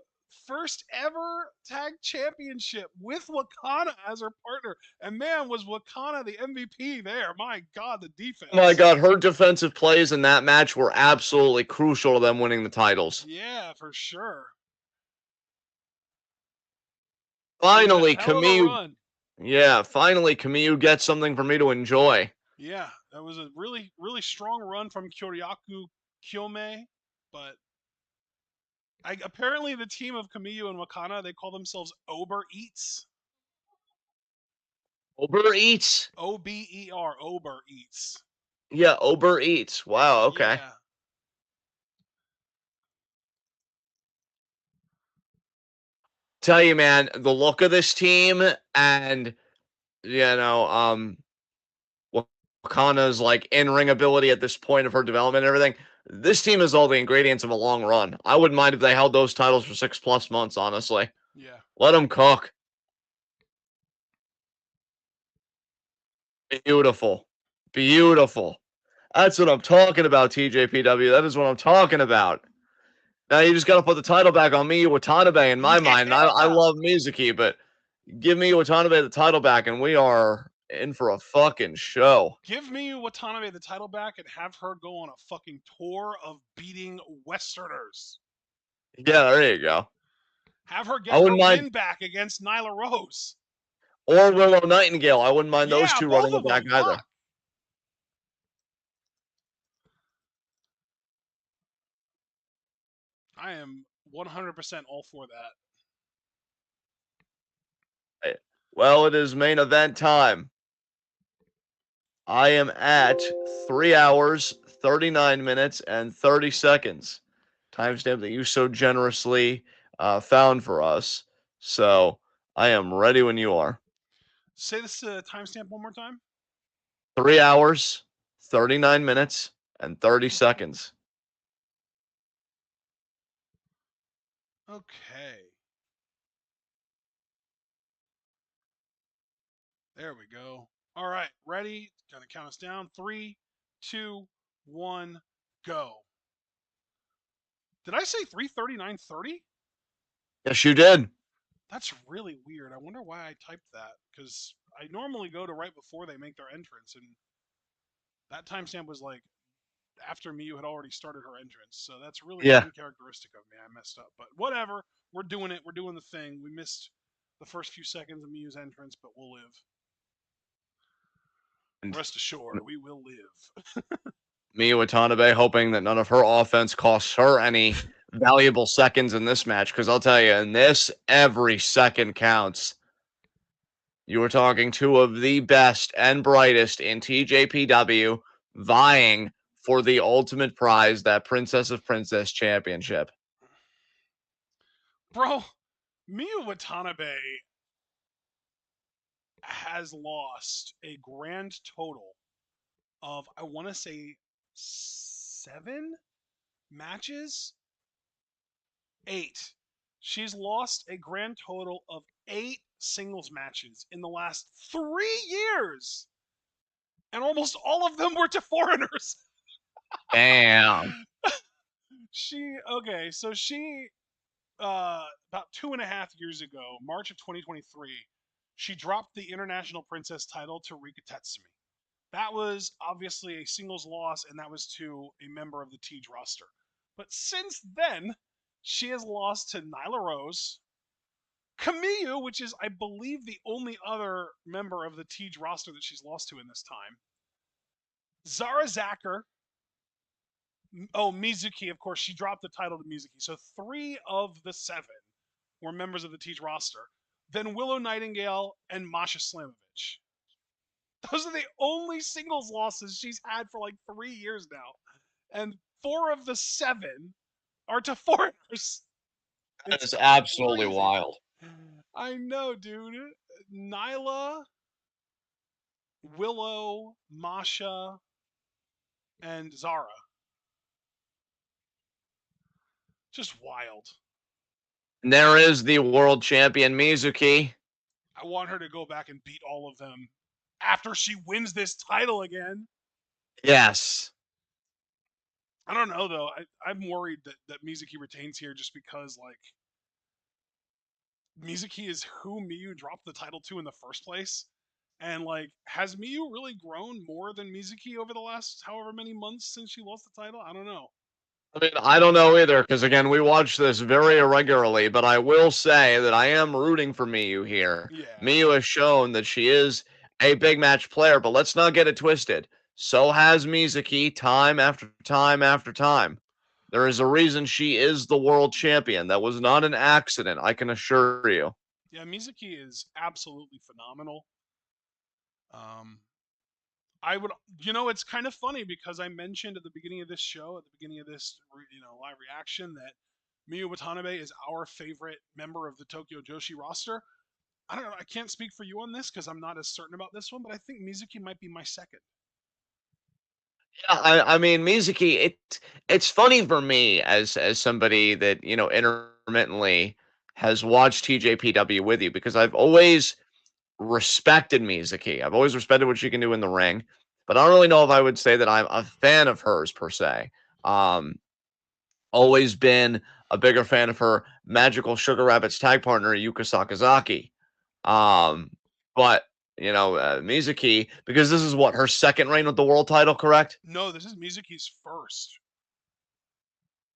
first ever tag championship with Wakana as her partner. And man, was Wakana the MVP there. My God, the defense. Oh my God. Her defensive plays in that match were absolutely crucial to them winning the titles. Yeah, for sure. She had a Finally, hell of a Kamiyu. run. Yeah, finally, Kamiyu gets something for me to enjoy. Yeah, that was a really, really strong run from Kyoryaku Kyome. But apparently the team of Kamiyu and Wakana, they call themselves Ober Eats. Uber Eats? Ober, Ober Eats. Yeah, Uber Eats. Wow, okay. Yeah. Tell you, man, the look of this team and, you know, Wakana's like in-ring ability at this point of her development and everything. This team has all the ingredients of a long run. I wouldn't mind if they held those titles for 6+ months, honestly. Yeah. Let them cook. Beautiful. Beautiful. That's what I'm talking about, TJPW. That is what I'm talking about. Now you just got to put the title back on Miyu Watanabe in my mind. I Yeah. love Mizuki, but give Miyu Watanabe the title back, and we are in for a fucking show. Give me Watanabe the title back and have her go on a fucking tour of beating Westerners. Yeah, there you go. Have her I get her wouldn't mind, win back against Nyla Rose. or Willow Nightingale. I wouldn't mind those Yeah, two both running of it back them. either. Fuck. I am 100% all for that. Well, it is main event time. I am at 3 hours, 39 minutes, and 30 seconds. Timestamp that you so generously found for us. So I am ready when you are. Say this timestamp one more time. 3 hours, 39 minutes, and 30 seconds. Okay. There we go. All right, ready? Gonna count us down. 3, 2, 1, go. Did I say 3:39:30? Yes, you did. That's really weird. I wonder why I typed that because I normally go to right before they make their entrance, and that timestamp was like after Miyu had already started her entrance. So that's really Yeah. uncharacteristic of me. I messed up, but whatever. We're doing it. We're doing the thing. We missed the first few seconds of Miyu's entrance, but we'll live. And Rest assured, we will live. Miyu Watanabe hoping that none of her offense costs her any valuable seconds in this match. Because I'll tell you, in this, every second counts. You were talking two of the best and brightest in TJPW vying for the ultimate prize, that Princess of Princess Championship. Bro, Miyu Watanabe has lost a grand total of, I want to say, 7 matches? 8. She's lost a grand total of 8 singles matches in the last 3 years. And almost all of them were to foreigners. Damn. She about 2.5 years ago, March of 2023, she dropped the International Princess title to Rika Tetsumi. That was obviously a singles loss, and that was to a member of the Tej roster. But since then, she has lost to Nyla Rose, Kamiyu, which is, I believe, the only other member of the Tej roster that she's lost to in this time, Zara Zacker, Mizuki, of course, she dropped the title to Mizuki. So 3 of the 7 were members of the Tej roster. Then Willow Nightingale and Masha Slamovich. Those are the only singles losses she's had for like 3 years now. And 4 of the 7 are to foreigners. That It's is absolutely crazy. wild. I know, dude. Nyla, Willow, Masha, and Zara. Just wild. And there is the world champion Mizuki. I want her to go back and beat all of them after she wins this title again. Yes. I don't know though. I'm worried that Mizuki retains here just because like Mizuki is who Miyu dropped the title to in the first place. And like, has Miyu really grown more than Mizuki over the last however many months since she lost the title? I don't know. I mean, I don't know either, because again, we watch this very irregularly, but I will say that I am rooting for Miyu here. Yeah. Miyu has shown that she is a big match player, but let's not get it twisted. So has Mizuki time after time after time. There is a reason she is the world champion. That was not an accident, I can assure you. Yeah, Mizuki is absolutely phenomenal. Um, I would, it's kind of funny because I mentioned at the beginning of this show, at the beginning of this, live reaction, that Miyu Watanabe is our favorite member of the Tokyo Joshi roster. I don't know. I can't speak for you on this because I'm not as certain about this one, but I think Mizuki might be my second. Yeah, I mean Mizuki, it's funny for me as somebody that, intermittently has watched TJPW with you, because I've always respected Mizuki. I've always respected what she can do in the ring, but I don't really know if I would say that I'm a fan of hers per se. Um, Always been a bigger fan of her Magical Sugar Rabbits tag partner Yuka Sakazaki. Um, but Mizuki, because this is what, her second reign with the world title, correct? No, this is Mizuki's first.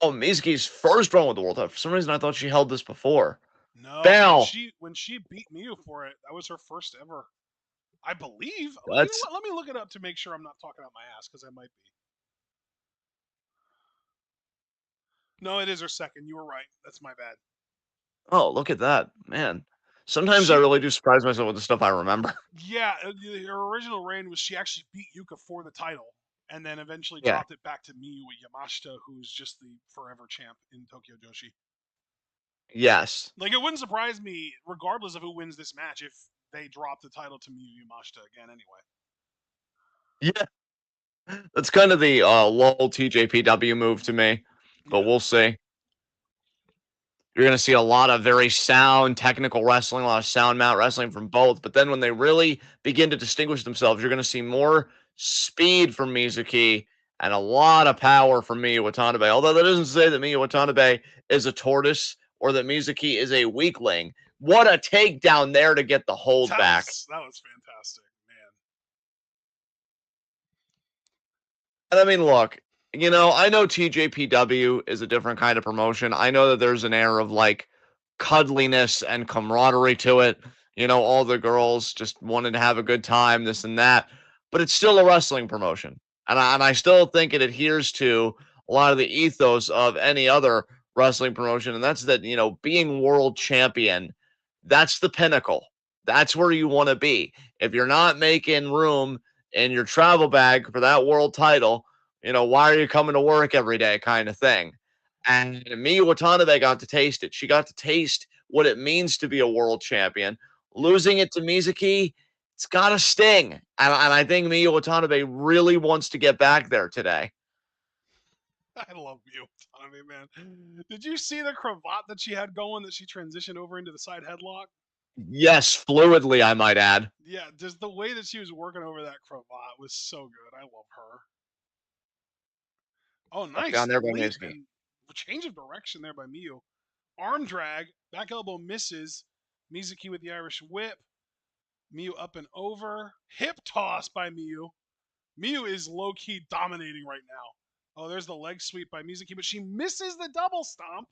Oh, Mizuki's first run with the world title. For some reason, I thought she held this before. No, when Bell. she beat Miyu for it, that was her first ever. I believe. You know That's what? Let me look it up to make sure I'm not talking out my ass because I might be. No, it is her second. You were right. That's my bad. oh, look at that, man. Sometimes I She, really do surprise myself with the stuff I remember. yeah, her original reign was she actually beat Yuka for the title, and then eventually Yeah. dropped it back to Miyu Yamashita, who's just the forever champ in Tokyo Joshi. Yes. Like it wouldn't surprise me, regardless of who wins this match, if they drop the title to Miyu Yamashita again. Anyway. Yeah. That's kind of the lol TJPW move to me, but Yeah. we'll see. You're going to see a lot of very sound technical wrestling, a lot of sound mount wrestling from both. But then when they really begin to distinguish themselves, you're going to see more speed from Mizuki and a lot of power from Miyu Watanabe. Although that doesn't say that Miyu Watanabe is a tortoise or that Mizuki is a weakling. What a takedown there to get the hold back. That was fantastic, man. And I mean, look, I know TJPW is a different kind of promotion. I know that there's an air of like cuddliness and camaraderie to it. All the girls just wanted to have a good time, this and that. But it's still a wrestling promotion. And I still think it adheres to a lot of the ethos of any other wrestling promotion. And that's that, being world champion, that's the pinnacle. That's where you want to be. If you're not making room in your travel bag for that world title, why are you coming to work every day kind of thing? And Miyu Watanabe got to taste it. She got to taste what it means to be a world champion. Losing it to Mizuki, it's got to sting. And I think Miyu Watanabe really wants to get back there today. I love Miyu Watanabe, man. Did you see the cravat that she had going that she transitioned over into the side headlock? Yes, fluidly, I might add. Yeah, just the way that she was working over that cravat was so good. I love her. Oh, Down nice there by leap Mizuki. and change of direction there by Miyu. Arm drag, back elbow misses. Mizuki with the Irish whip. Miyu up and over. Hip toss by Miyu. Miyu is low key dominating right now. Oh, there's the leg sweep by Mizuki, but she misses the double stomp.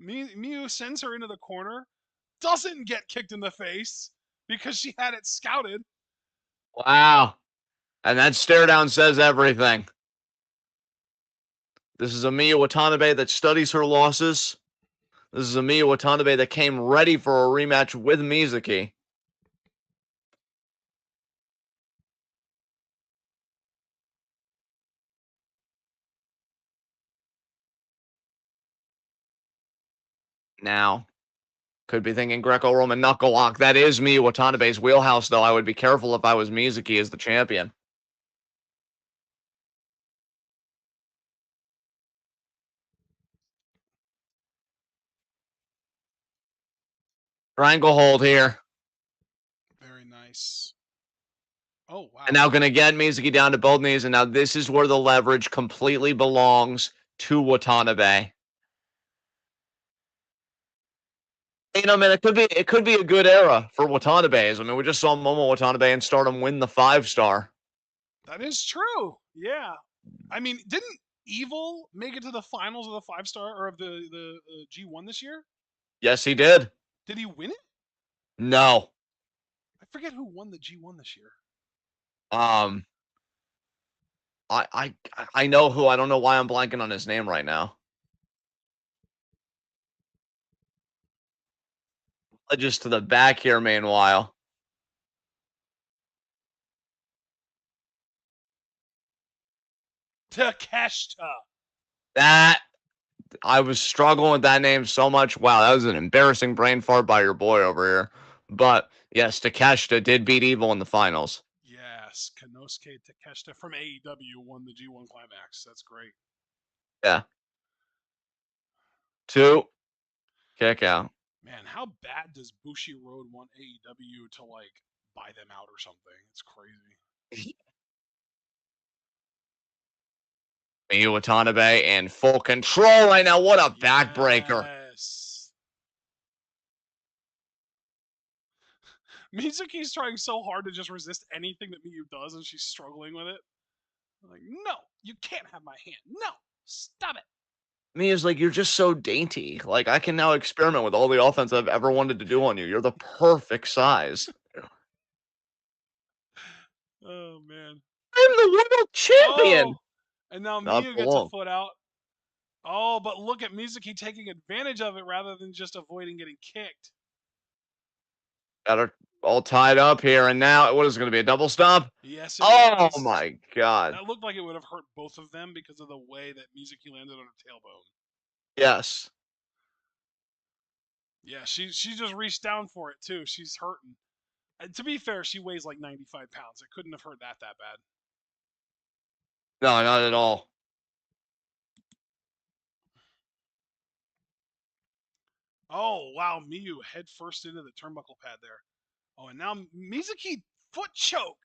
Miyu sends her into the corner. Doesn't get kicked in the face because she had it scouted. Wow. And that stare down says everything. This is a Miyu Watanabe that studies her losses. This is a Miyu Watanabe that came ready for a rematch with Mizuki. Now, could be thinking Greco-Roman knuckle lock. That is Miyu Watanabe's wheelhouse, though. I would be careful if I was Mizuki as the champion. Triangle hold here. Very nice. Oh, And wow. now going to get Mizuki down to both knees. And now this is where the leverage completely belongs to Watanabe. Man, it could be a good era for Watanabe's. I mean, we just saw Momo Watanabe and Stardom win the 5-star. That is true. Yeah. I mean, didn't Evil make it to the finals of the 5-star or of the G1 this year? Yes, he did. Did he win it? No. I forget who won the G1 this year. Um, I know who. I don't know why I'm blanking on his name right now. Just to the back here, meanwhile. Takeshita. That I was struggling with that name so much. Wow, that was an embarrassing brain fart by your boy over here. But yes, Takeshita did beat Evil in the finals. Yes, Konosuke Takeshita from AEW won the G1 Climax. That's great. Yeah. 2 kick out. Man, how bad does Bushiroad want AEW to like buy them out or something? It's crazy. Miyu Watanabe in full control right now. What a backbreaker. Yes. Mizuki's trying so hard to just resist anything that Miyu does, and she's struggling with it. Like, no, you can't have my hand. No, stop it. Miyu's like, you're just so dainty. Like, I can now experiment with all the offense I've ever wanted to do on you. You're the perfect size. Oh man. I'm the world Oh, champion. and now Not Miyu for gets a long. foot out. Oh, but look at Mizuki taking advantage of it rather than just avoiding getting kicked. Got her all tied up here, and now what is it going to be? A double stomp? Yes, it Oh was. my god. That looked like it would have hurt both of them because of the way that Mizuki landed on her tailbone. Yes. Yeah, she just reached down for it too. She's hurting. And to be fair, she weighs like 95 pounds. It couldn't have hurt that bad. No, not at all. Oh wow, Miyu head first into the turnbuckle pad there. Oh, and now Mizuki foot choke.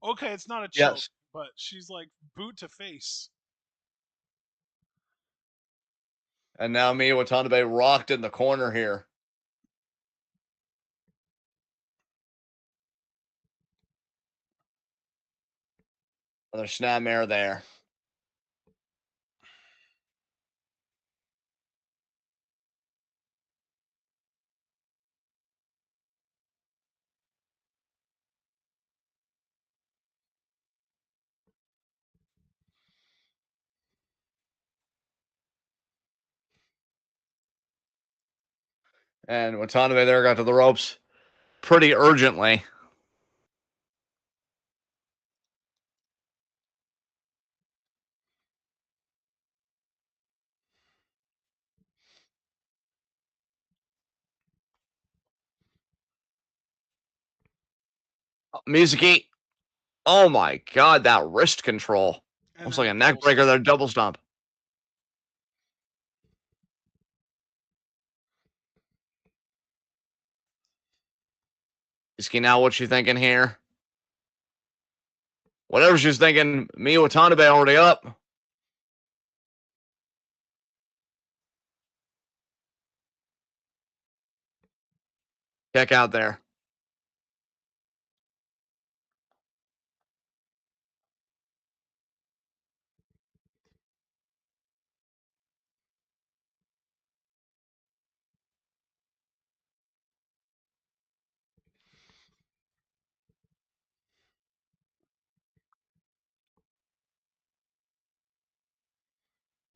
Okay, it's not a choke, Yes. but, she's like, boot to face. And now Miyu Watanabe rocked in the corner here. Another snapmare there. And Watanabe there got to the ropes pretty urgently. Mizuki. Oh my god, that wrist control. And Almost then like the a neck double breaker stomp. there, double stomp. Mizuki, now what's she thinking here? Whatever she's thinking, Miyu Watanabe already up. Check out there.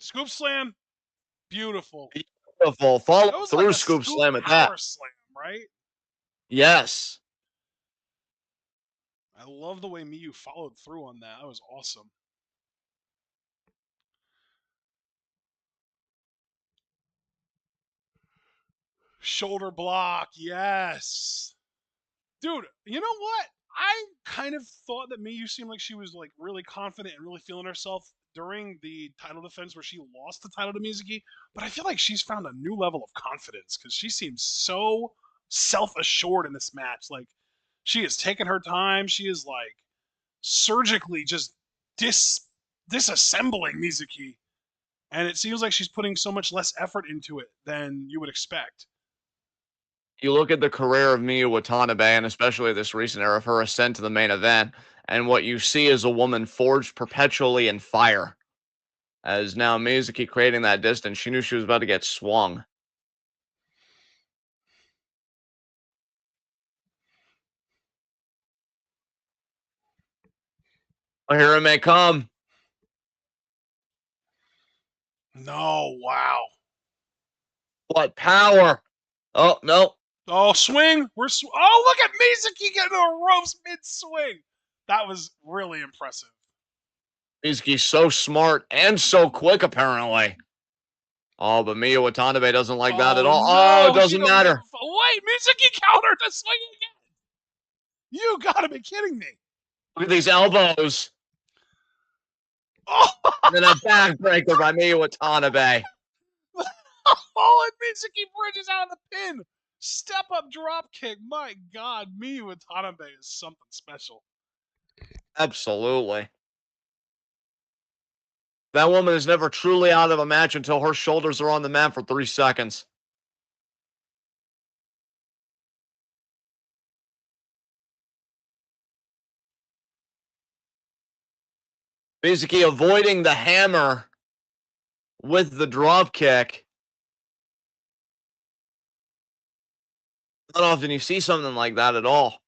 Scoop slam. Beautiful. Beautiful. Follow That was like through a scoop scoop slam at that. power slam, right? Yes. I love the way Miyu followed through on that. That was awesome. Shoulder block. Yes. Dude, you know what? I kind of thought that Miyu seemed like she was like really confident and really feeling herself during the title defense where she lost the title to Mizuki, but I feel like she's found a new level of confidence because she seems so self-assured in this match. Like she is taking her time. She is like surgically just disassembling Mizuki, and it seems like she's putting so much less effort into it than you would expect. You look at the career of Miyu Watanabe, and especially this recent era of her ascent to the main event, and what you see is a woman forged perpetually in fire. As now Mizuki creating that distance, she knew she was about to get swung. Oh, here it may come. No, wow. What power! Oh, no. Oh, swing! Oh, look at Mizuki getting the ropes mid-swing. That was really impressive. Mizuki's so smart and so quick, apparently. Oh, but Miyu Watanabe doesn't like that at Oh all. Oh, it no, she doesn't don't give matter. a wait, Mizuki countered the swing again. You gotta be kidding me. Look at these elbows. Oh, And then a backbreaker by Miyu Watanabe. oh, and Mizuki bridges out of the pin. Step up drop kick. My God, Miyu Watanabe is something special. Absolutely. That woman is never truly out of a match until her shoulders are on the mat for 3 seconds. Mizuki avoiding the hammer with the drop kick. Not often you see something like that at all.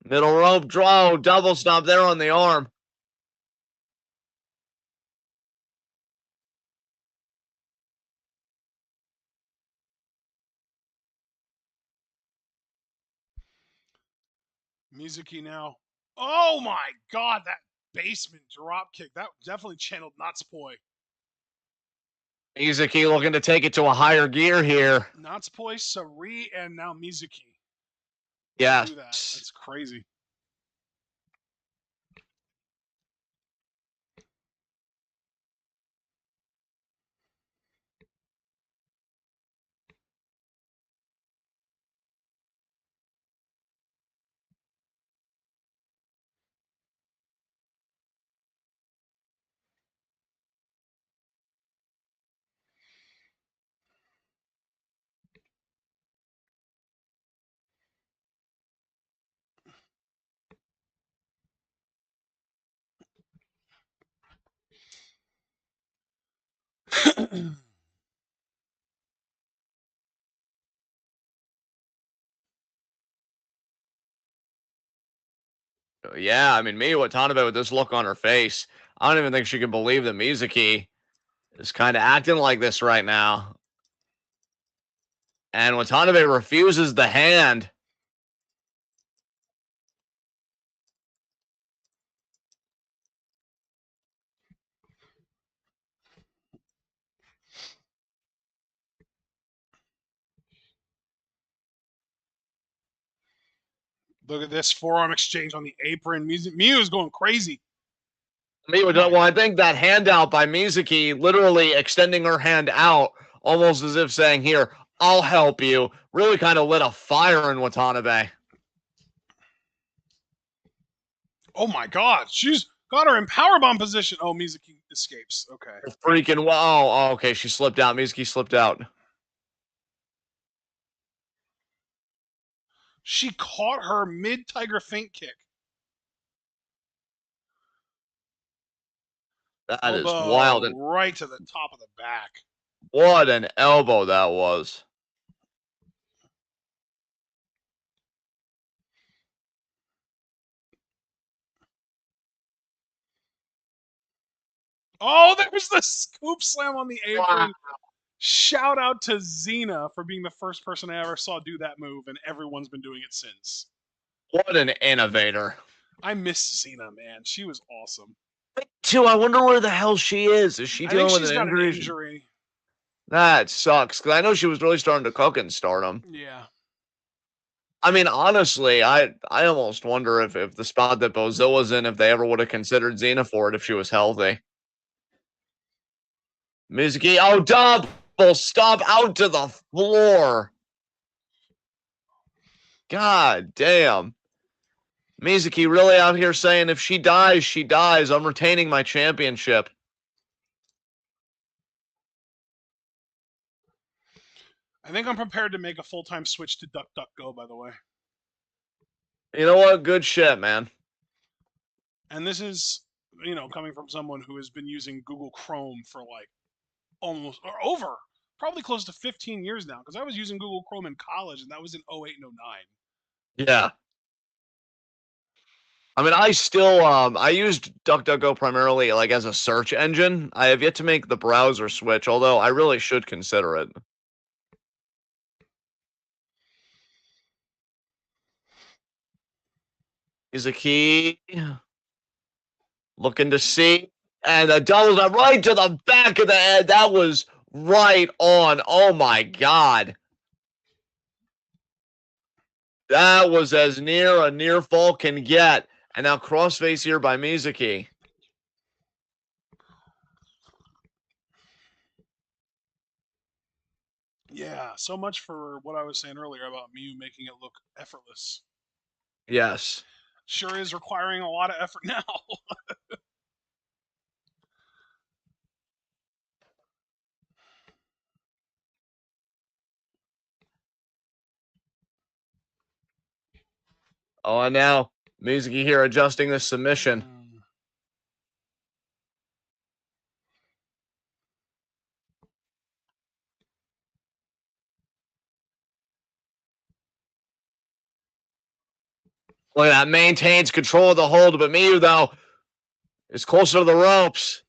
Middle rope draw, double stomp there on the arm. Mizuki now. Oh my God, that basement drop kick. That definitely channeled Natsupoi. Mizuki looking to take it to a higher gear here. Natsupoi, Sari, and now Mizuki to do that. Yes. That's crazy. Yeah, I mean, Miyu Watanabe with this look on her face, I don't even think she can believe that Mizuki is kind of acting like this right now. And Watanabe refuses the hand. Look at this forearm exchange on the apron. Miu is going crazy. Miyu, Oh my! well, I think that handout by Mizuki, literally extending her hand out, almost as if saying, "Here, I'll help you," really kind of lit a fire in Watanabe. Oh my God! She's got her in powerbomb position. Oh, Mizuki escapes. Okay. Freaking wow! Oh, okay, she slipped out. Mizuki slipped out. She caught her mid Tiger feint kick. That is wild, Elbow and right to the top of the back. what an elbow that was. Oh, there was the scoop slam on the Wow. apron. Shout out to Xena for being the first person I ever saw do that move, and everyone's been doing it since. What an innovator. I miss Xena, man. She was awesome. Too, I wonder where the hell she is. Is she I think dealing with she's an got an injury? injury. That sucks, because I know she was really starting to cook in Stardom. Yeah. I mean, honestly, I almost wonder if the spot that Bozilla's in, if they ever would have considered Xena for it if she was healthy. Mizuki, oh, double stop out to the floor. God damn. Mizuki really out here saying if she dies, she dies. I'm retaining my championship. I think I'm prepared to make a full time switch to DuckDuckGo, by the way. You know what? Good shit, man. And this is, coming from someone who has been using Google Chrome for like almost or over probably close to 15 years now because I was using Google Chrome in college and that was in '08 and '09. Yeah. I mean, I still I used DuckDuckGo primarily like as a search engine. I have yet to make the browser switch, although I really should consider it. Is a key looking to see, and a double up right to the back of the head. That was right on. Oh my god, that was as near a near fall can get. And now crossface here by Mizuki. Yeah, so much for what I was saying earlier about Mew making it look effortless. Yes. Sure is requiring a lot of effort now. Oh, and now Mizuki here adjusting the submission. Look at that, maintains control of the hold, but Miyu, though, is closer to the ropes.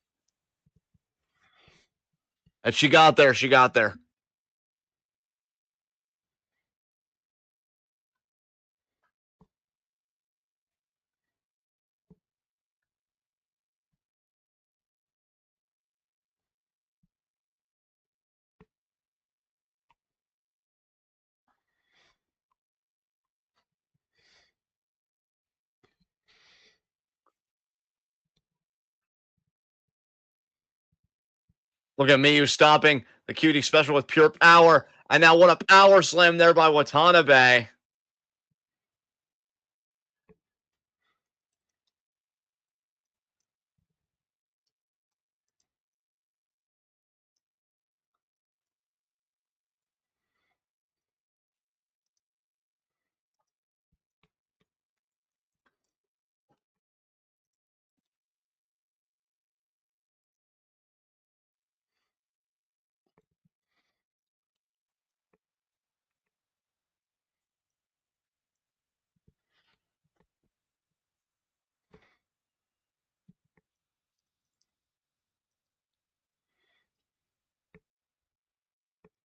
And she got there, she got there. Look at Miyu stopping the cutie special with pure power. And now what a power slam there by Watanabe.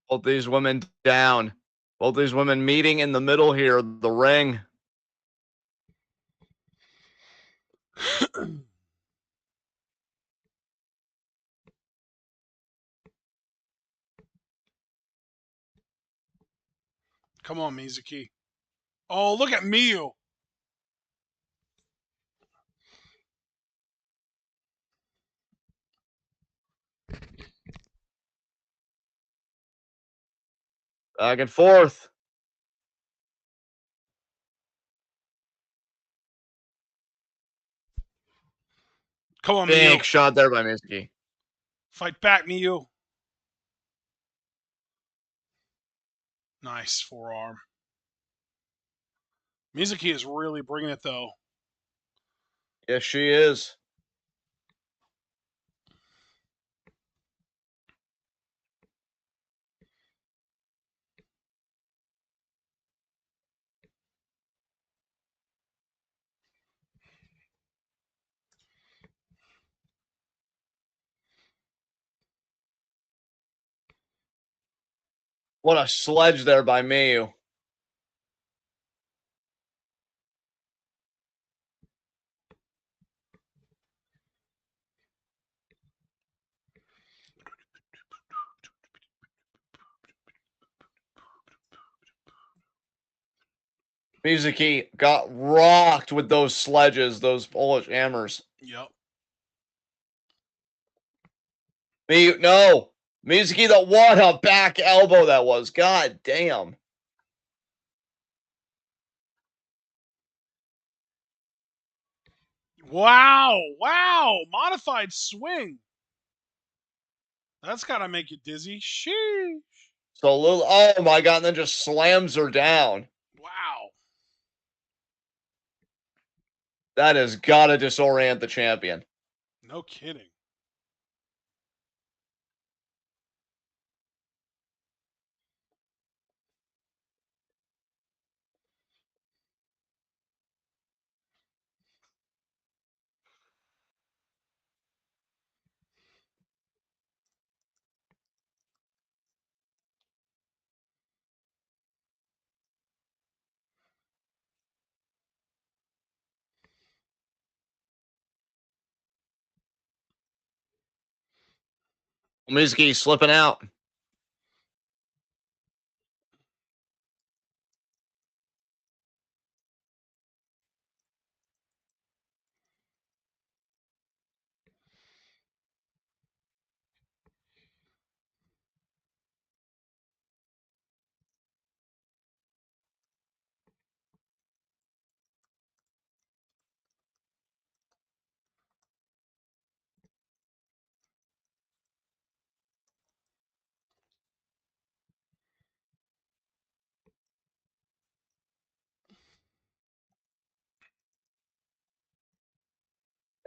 Both these women down. Both these women meeting in the middle here, the ring. Come on, Mizuki. Oh, look at Miyu. Back and forth. Come on, Miyu. Big shot there by Mizuki. Fight back, Miyu. Nice forearm. Mizuki is really bringing it, though. Yes, she is. What a sledge there by Miyu. Mizuki got rocked with those sledges, those Polish hammers. Yep. No. Mizuki, what a back elbow that was. God damn. Wow. Wow. Modified swing. That's got to make you dizzy. Sheesh. So Lulu, oh my god, and then just slams her down. Wow. That has got to disorient the champion. No kidding. Mizuki slipping out.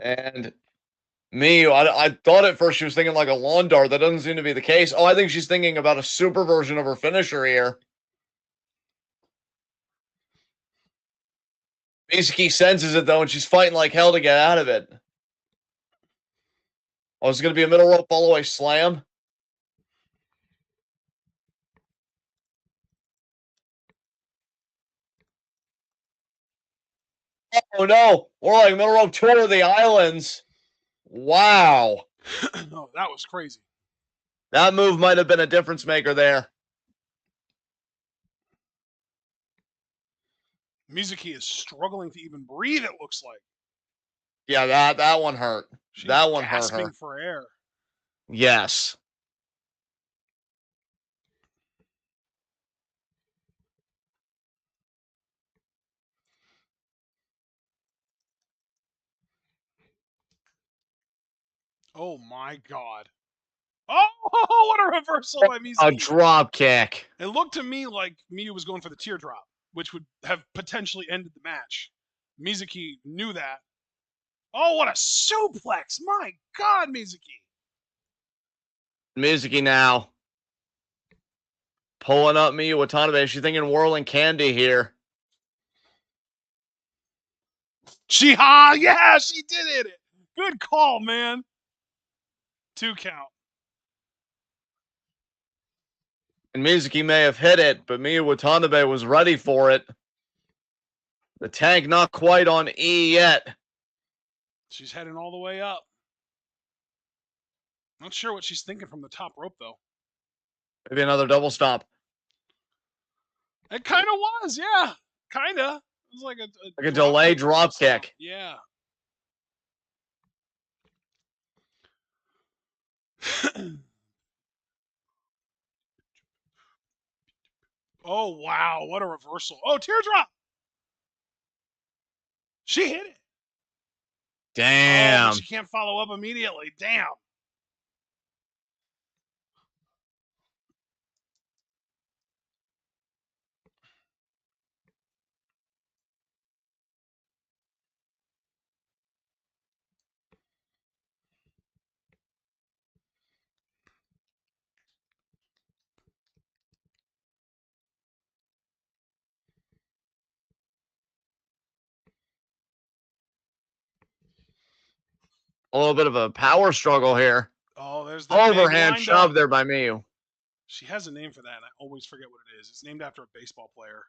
And Miyu, I thought at first she was thinking like a lawn dart. That doesn't seem to be the case. Oh, I think she's thinking about a super version of her finisher here. Mizuki senses it though, and she's fighting like hell to get out of it. Oh, it's going to be a middle rope all the way slam. Oh no, more like middle rope tour of the islands. Wow. No, that was crazy. That move might have been a difference maker there. Mizuki is struggling to even breathe, it looks like. Yeah, that one hurt. She's that one hurt gasping her. for air. Yes. Oh my god. Oh, what a reversal by Mizuki. A drop kick. It looked to me like Miyu was going for the teardrop, which would have potentially ended the match. Mizuki knew that. Oh, what a suplex! My god, Mizuki. Mizuki now. Pulling up Miyu Watanabe. She's thinking whirling candy here. Yeah, she did hit it. Good call, man. 2 count. And Mizuki may have hit it, but Miyu Watanabe was ready for it. The tank not quite on E yet. She's heading all the way up. Not sure what she's thinking from the top rope, though. Maybe another double stomp. It kind of was, yeah. Kind of. It was like a delayed drop kick. Yeah. Oh, wow. What a reversal. Oh, teardrop. She hit it. Damn. Oh, but she can't follow up immediately. Damn. A little bit of a power struggle here. Oh, there's the overhand shove there by Miyu. She has a name for that, and I always forget what it is. It's named after a baseball player.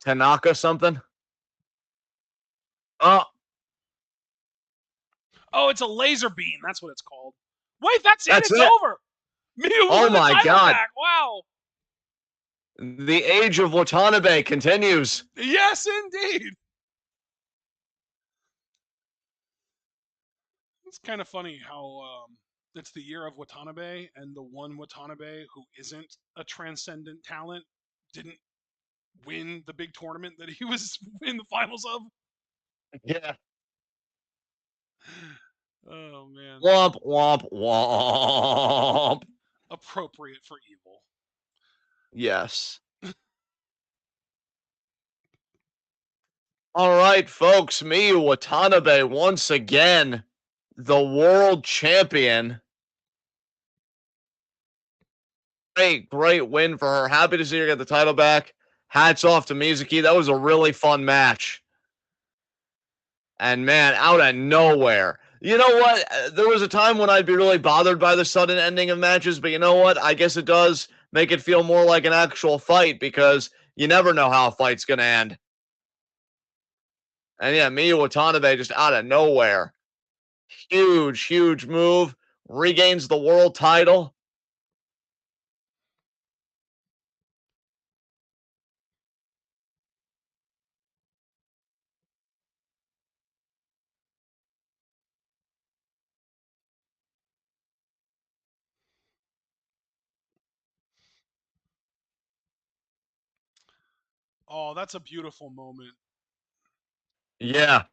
Tanaka something? Oh. Oh, it's a laser beam. That's what it's called. Wait, that's it. It's over. Miyu oh my God. Back. Wow. The age of Watanabe continues. Yes, indeed. It's kind of funny how it's the year of Watanabe, and the one Watanabe who isn't a transcendent talent didn't win the big tournament that he was in the finals of. Yeah. Oh, man. Womp, womp, womp. Appropriate for evil. Yes. All right, folks. Miyu Watanabe once again, the world champion. Great win for her. Happy to see her get the title back. Hats off to Mizuki. That was a really fun match. And man, out of nowhere. You know what? There was a time when I'd be really bothered by the sudden ending of matches, but you know what? I guess it does make it feel more like an actual fight because you never know how a fight's going to end. And yeah, Miyu Watanabe just out of nowhere. Huge move. Regains the world title. Oh, that's a beautiful moment. Yeah,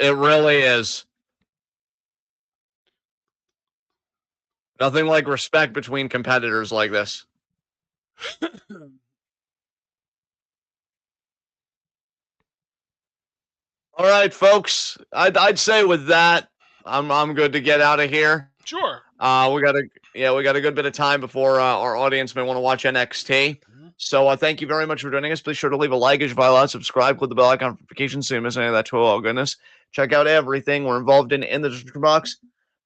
it really is. Nothing like respect between competitors like this. All right, folks. I'd say with that, I'm good to get out of here. Sure. We got a good bit of time before our audience may want to watch NXT. Mm-hmm. So thank you very much for joining us. Please sure to leave a like if you allowed, subscribe, click the bell icon notifications so you miss any of that too. Oh goodness. Check out everything we're involved in the description box.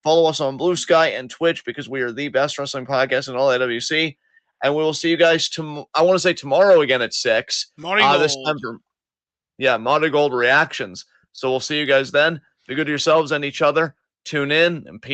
Follow us on Blue Sky and Twitch because we are the best wrestling podcast in all AWC. And we will see you guys I want to say tomorrow again at 6. This time for Monty Gold reactions. So we'll see you guys then. Be good to yourselves and each other. Tune in and peace.